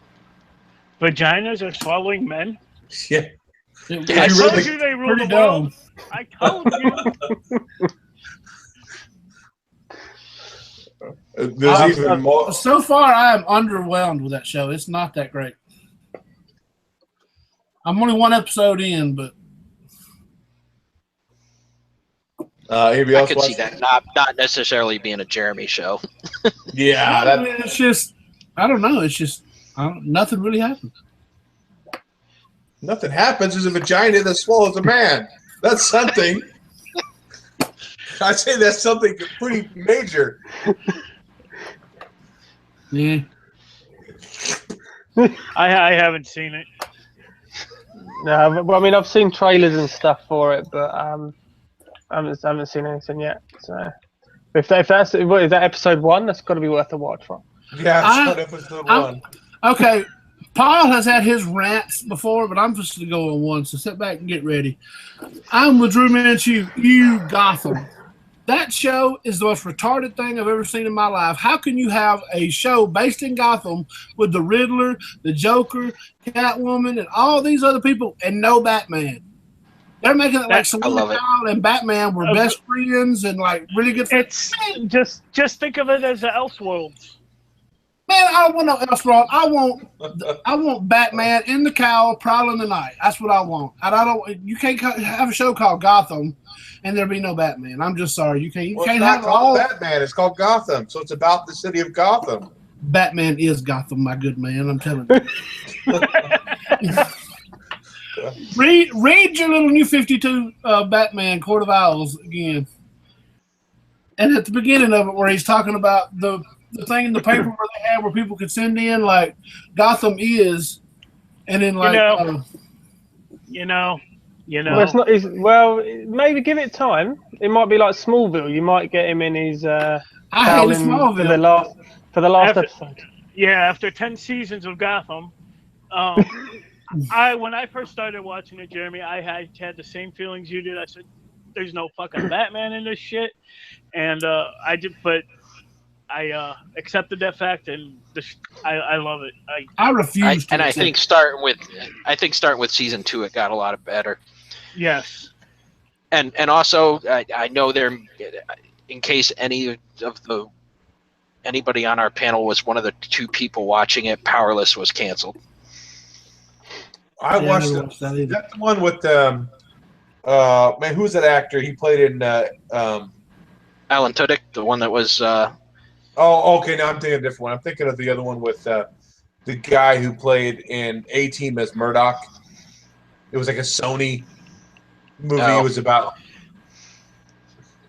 Speaker 3: Vaginas are swallowing men?
Speaker 2: Yeah.
Speaker 3: I told you they rule the world. I told you.
Speaker 2: There's even more.
Speaker 5: So far, I am underwhelmed with that show. It's not that great. I'm only one episode in, but.
Speaker 1: I could see that not necessarily being a Jeremy show.
Speaker 2: Yeah,
Speaker 5: I mean, it's just I don't know. It's just nothing really happens.
Speaker 2: Nothing happens. There's a vagina that swallows a man. That's something. I'd say that's something pretty major.
Speaker 5: Yeah.
Speaker 3: I haven't seen it.
Speaker 4: No, but, I mean I've seen trailers and stuff for it, but I haven't seen anything yet. So if that's what is that episode 1, that's got to be worth a watch for.
Speaker 2: Yeah, episode 1.
Speaker 5: Okay, Paul has had his rants before, but I'm just going to go on one. So sit back and get ready. I'm with Drew Manchu. You Gotham. That show is the most retarded thing I've ever seen in my life. How can you have a show based in Gotham with the Riddler, the Joker, Catwoman, and all these other people and no Batman? They're making it like Selena Kyle and Batman were best friends and like really good friends.
Speaker 3: It's just think of it as the Elseworlds.
Speaker 5: Man, I don't want no Elseworld. I want Batman in the cowl prowling the night. That's what I want. And I don't. You can't have a show called Gotham and there be no Batman. I'm just sorry. You can't. You can't have all
Speaker 2: Batman. It's called Gotham, so it's about the city of Gotham.
Speaker 5: Batman is Gotham, my good man. I'm telling you. read your little New 52 Batman Court of Owls again. And at the beginning of it, where he's talking about the thing in the paper where they have where people could send in like Gotham is, and then like
Speaker 3: you know.
Speaker 4: Well, it's not. Well, maybe give it time. It might be like Smallville. You might get him in his.
Speaker 5: I hate Smallville
Speaker 4: for the last episode.
Speaker 3: Yeah, after 10 seasons of Gotham, when I first started watching it, Jeremy, I had the same feelings you did. I said, "There's no fucking Batman in this shit," and I did, but I accepted that fact, and I love it.
Speaker 5: I refuse.
Speaker 1: I think starting with season 2, it got a lot better.
Speaker 3: Yes.
Speaker 1: And also, I know there, in case anybody on our panel was one of the 2 people watching it, Powerless was canceled.
Speaker 2: I watched that. That's the one with man, who's that actor? He played in
Speaker 1: Alan Tudyk, the one that was.
Speaker 2: Oh, okay. Now I'm thinking of a different one. I'm thinking of the other one with the guy who played in A-Team as Murdoch. It was like a Sony movie. It was about,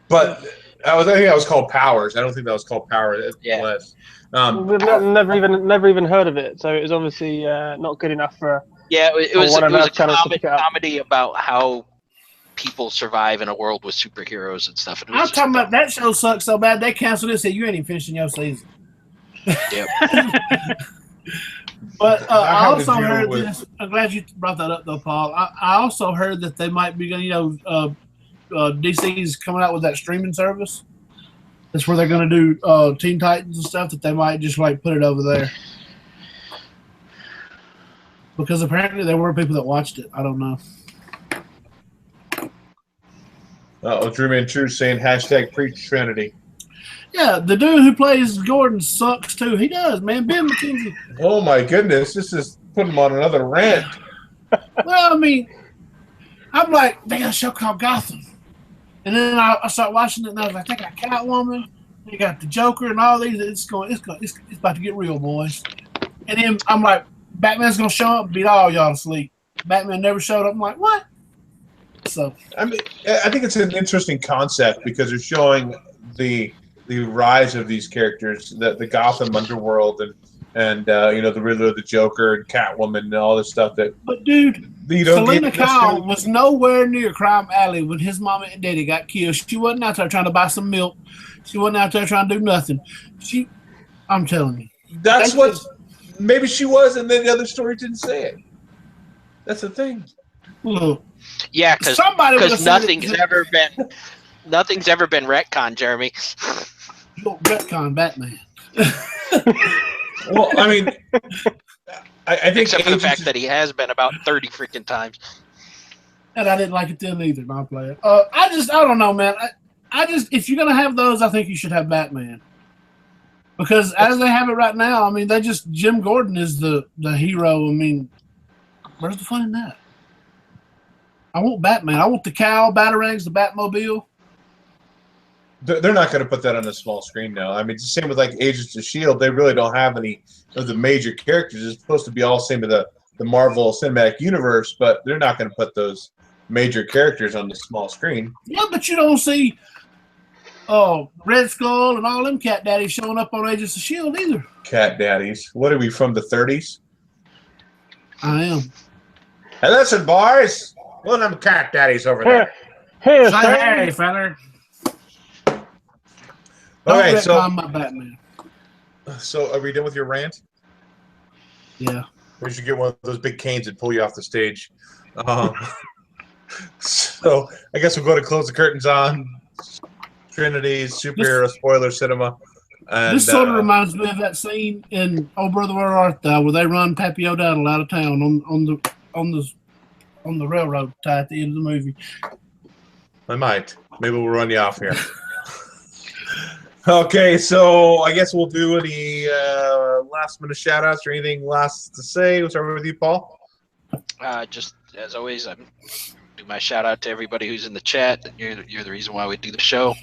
Speaker 2: but I think that was called Powers. I don't think that was called Powers.
Speaker 1: Yeah.
Speaker 4: We've never even heard of it, so it was obviously not good enough for.
Speaker 1: Yeah, it was a comedy about how people survive in a world with superheroes and stuff.
Speaker 5: I'm talking about that show sucks so bad they canceled it and said you ain't even finishing your season.
Speaker 1: Yep.
Speaker 5: But I also heard this. I'm glad you brought that up, though, Paul. I also heard that they might be going. DC's coming out with that streaming service. That's where they're going to do Teen Titans and stuff. That they might just like put it over there. Because apparently there were people that watched it. I don't know.
Speaker 2: Drewman True saying hashtag preach Trinity.
Speaker 5: Yeah, the dude who plays Gordon sucks too. He does, man. Ben McKenzie.
Speaker 2: Oh my goodness, this is putting him on another rant.
Speaker 5: Well, I mean, I'm like, they got a show called Gotham. And then I start watching it and I was like, they got Catwoman, they got the Joker and all these. It's about to get real, boys. And then I'm like, Batman's gonna show up and beat all y'all to sleep. Batman never showed up. I'm like, what? So
Speaker 2: I mean, I think it's an interesting concept because they're showing the rise of these characters, the Gotham underworld, and the Riddler, the Joker, and Catwoman, and all this stuff.
Speaker 5: But dude, Selena Kyle was nowhere near Crime Alley when his mama and daddy got killed. She wasn't out there trying to buy some milk. She wasn't out there trying to do nothing. I'm telling you,
Speaker 2: that's what. Maybe she was, and then the other story didn't say it. That's the thing.
Speaker 5: Look.
Speaker 1: Yeah, because nothing's ever been retconned, Jeremy.
Speaker 5: You don't retcon Batman.
Speaker 2: Well, I mean, I think
Speaker 1: except for the fact that he has been about 30 freaking times.
Speaker 5: And I didn't like it then either, my player. I don't know, man. I if you're gonna have those, I think you should have Batman. Because as they have it right now, I mean, Jim Gordon is the hero. I mean, where's the fun in that? I want Batman. I want the cow, batarangs, the Batmobile.
Speaker 2: They're not going to put that on a small screen now. I mean, it's the same with like Agents of S.H.I.E.L.D. They really don't have any of the major characters. It's supposed to be all same with the Marvel Cinematic Universe, but they're not going to put those major characters on the small screen.
Speaker 5: Yeah, but you don't see Red Skull and all them cat daddies showing up on Agents of S.H.I.E.L.D. either.
Speaker 2: Cat daddies. What are we, from the 30s?
Speaker 5: I am.
Speaker 2: Hey, listen, boys. One of them cat daddies over there.
Speaker 5: Hey, fella.
Speaker 2: Okay, so
Speaker 5: my Batman.
Speaker 2: So are we done with your rant?
Speaker 5: Yeah.
Speaker 2: We should get one of those big canes and pull you off the stage. So I guess we'll go to close the curtains on Trinity's superhero spoiler cinema. And,
Speaker 5: this sort of reminds me of that scene in Oh Brother Where Art Thou, where they run Pappy O'Dowd out of town on the railroad tie at the end of the movie.
Speaker 2: I might. Maybe we'll run you off here. Okay, so I guess we'll do any last minute shout outs or anything last to say. We'll start with you, Paul.
Speaker 1: Just as always, I do my shout out to everybody who's in the chat. You're the reason why we do the show.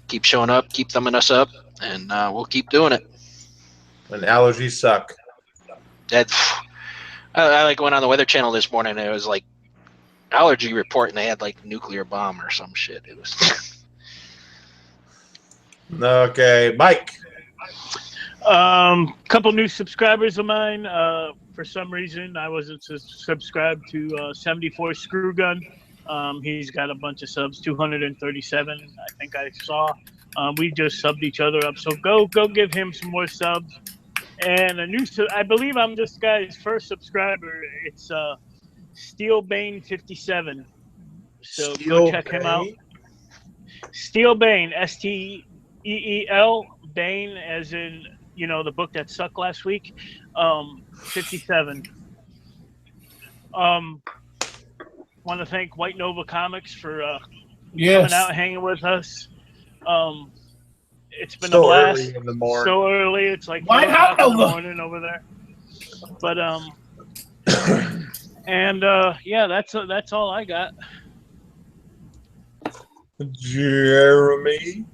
Speaker 1: Keep showing up, keep thumbing us up, and we'll keep doing it.
Speaker 2: And allergies suck.
Speaker 1: I like went on the Weather Channel this morning, and it was like allergy report, and they had like nuclear bomb or some shit. It was.
Speaker 2: Okay, Mike.
Speaker 3: Couple new subscribers of mine. For some reason, I wasn't subscribed to 74 Screw Gun. He's got a bunch of subs, 237. I think I saw. We just subbed each other up, so go give him some more subs. And a new, I believe I'm this guy's first subscriber. It's Steelbane 57. So go check him out. Steelbane, STEEL, Bane, as in, you know, the book that sucked last week. 57. Want to thank White Nova Comics for coming out and hanging with us. It's been a blast.
Speaker 2: Early in the morning.
Speaker 3: So early, it's like
Speaker 5: White
Speaker 3: 4 o'clock in the
Speaker 5: Nova
Speaker 3: morning over there. But and yeah, that's all I got.
Speaker 2: Jeremy.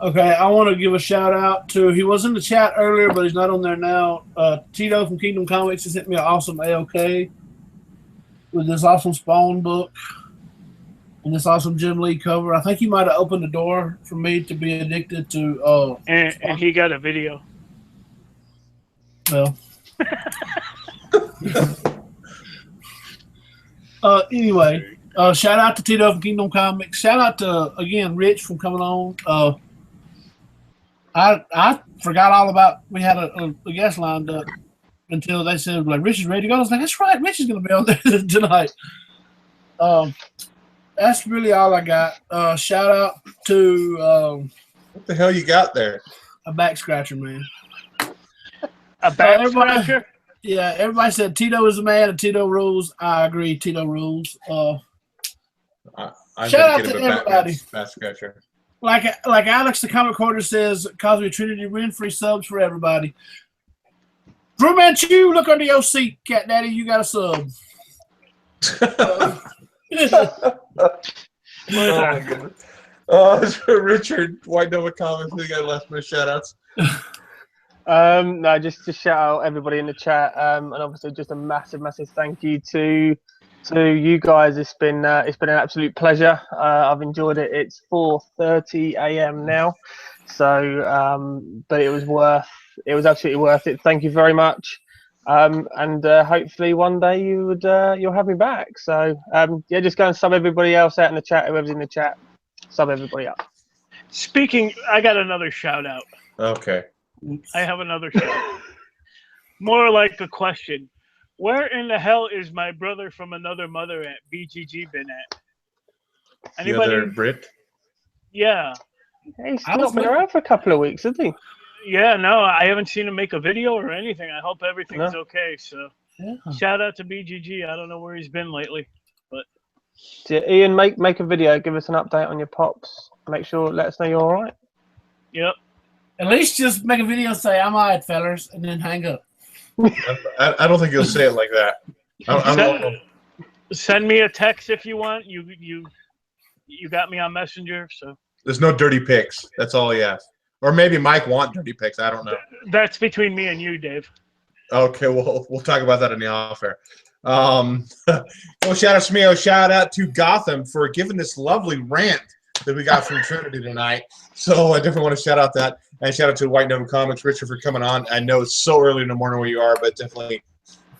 Speaker 5: Okay, I want to give a shout out to, he was in the chat earlier, but he's not on there now. Tito from Kingdom Comics has sent me an awesome AOK with this awesome Spawn book and this awesome Jim Lee cover. I think he might have opened the door for me to be addicted to.
Speaker 3: And he got a video.
Speaker 5: Well. Anyway, shout out to Tito from Kingdom Comics. Shout out to, again, Rich from coming on. I forgot all about, we had a guest lined up until they said, like, Rich is ready to go. I was like, that's right, Rich is going to be on there tonight. That's really all I got. Shout out to
Speaker 2: What the hell you got there?
Speaker 5: a back scratcher, man.
Speaker 3: A back scratcher?
Speaker 5: Yeah, everybody said Tito is the man and Tito rules. I agree, Tito rules. Shout out to everybody.
Speaker 2: Back scratcher.
Speaker 5: Like Alex, the comic recorder says, Cosby Trinity win free subs for everybody. Drew Manchu, look under your seat, Cat Daddy. You got a sub.
Speaker 2: Oh my goodness. Richard, White Nova Comics, we got last minute shout outs.
Speaker 4: No, just to shout out everybody in the chat, and obviously just a massive thank you to you guys. It's been an absolute pleasure. I've enjoyed it. It's 4:30 a.m. now, so but it was absolutely worth it. Thank you very much, and hopefully one day you'll have me back. So yeah, just go and sub everybody else out in the chat. Whoever's in the chat, sub everybody up.
Speaker 3: Speaking, I got another shout out.
Speaker 2: Okay.
Speaker 3: I have another shout out. More like a question. Where in the hell is my brother from another mother at? BGG been at? Anybody?
Speaker 2: The other Brit?
Speaker 3: Yeah.
Speaker 4: He's not been around for a couple of weeks, hasn't he?
Speaker 3: Yeah, no, I haven't seen him make a video or anything. I hope everything's okay. So, shout out to BGG. I don't know where he's been lately, but
Speaker 4: yeah, Ian, make a video. Give us an update on your pops. Make sure, let us know you're all right.
Speaker 3: Yep.
Speaker 5: At least just make a video and say, I'm all right, fellas, and then hang up.
Speaker 2: I don't think you'll say it like that.
Speaker 3: Send me a text if you want. You got me on Messenger, so
Speaker 2: there's no dirty pics. That's all he asked. Or maybe Mike want dirty pics. I don't know.
Speaker 3: That's between me and you, Dave.
Speaker 2: Okay, we'll talk about that in the off air. Shout out to Gotham for giving this lovely rant that we got from Trinity tonight. So I definitely want to shout out that. And shout out to White Nova Comics, Richard, for coming on. I know it's so early in the morning where you are, but definitely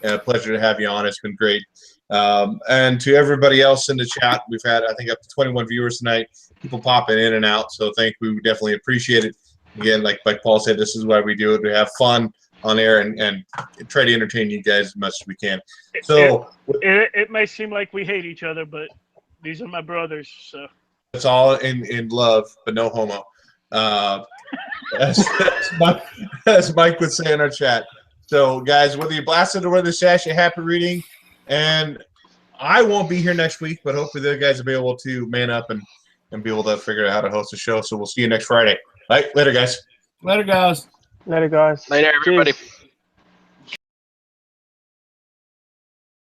Speaker 2: a pleasure to have you on. It's been great. And to everybody else in the chat, we've had, I think, up to 21 viewers tonight. People popping in and out, so we definitely appreciate it. Again, like Paul said, this is why we do it. We have fun on air and try to entertain you guys as much as we can. So
Speaker 3: it may seem like we hate each other, but these are my brothers, so.
Speaker 2: It's all in love, but no homo. As Mike would say in our chat. So, guys, whether you blasted or whether you sash, happy reading. And I won't be here next week, but hopefully the guys will be able to man up and be able to figure out how to host a show. So we'll see you next Friday. All right, later, guys.
Speaker 5: Later, guys.
Speaker 4: Later, guys.
Speaker 1: Later, everybody.
Speaker 4: Cheers.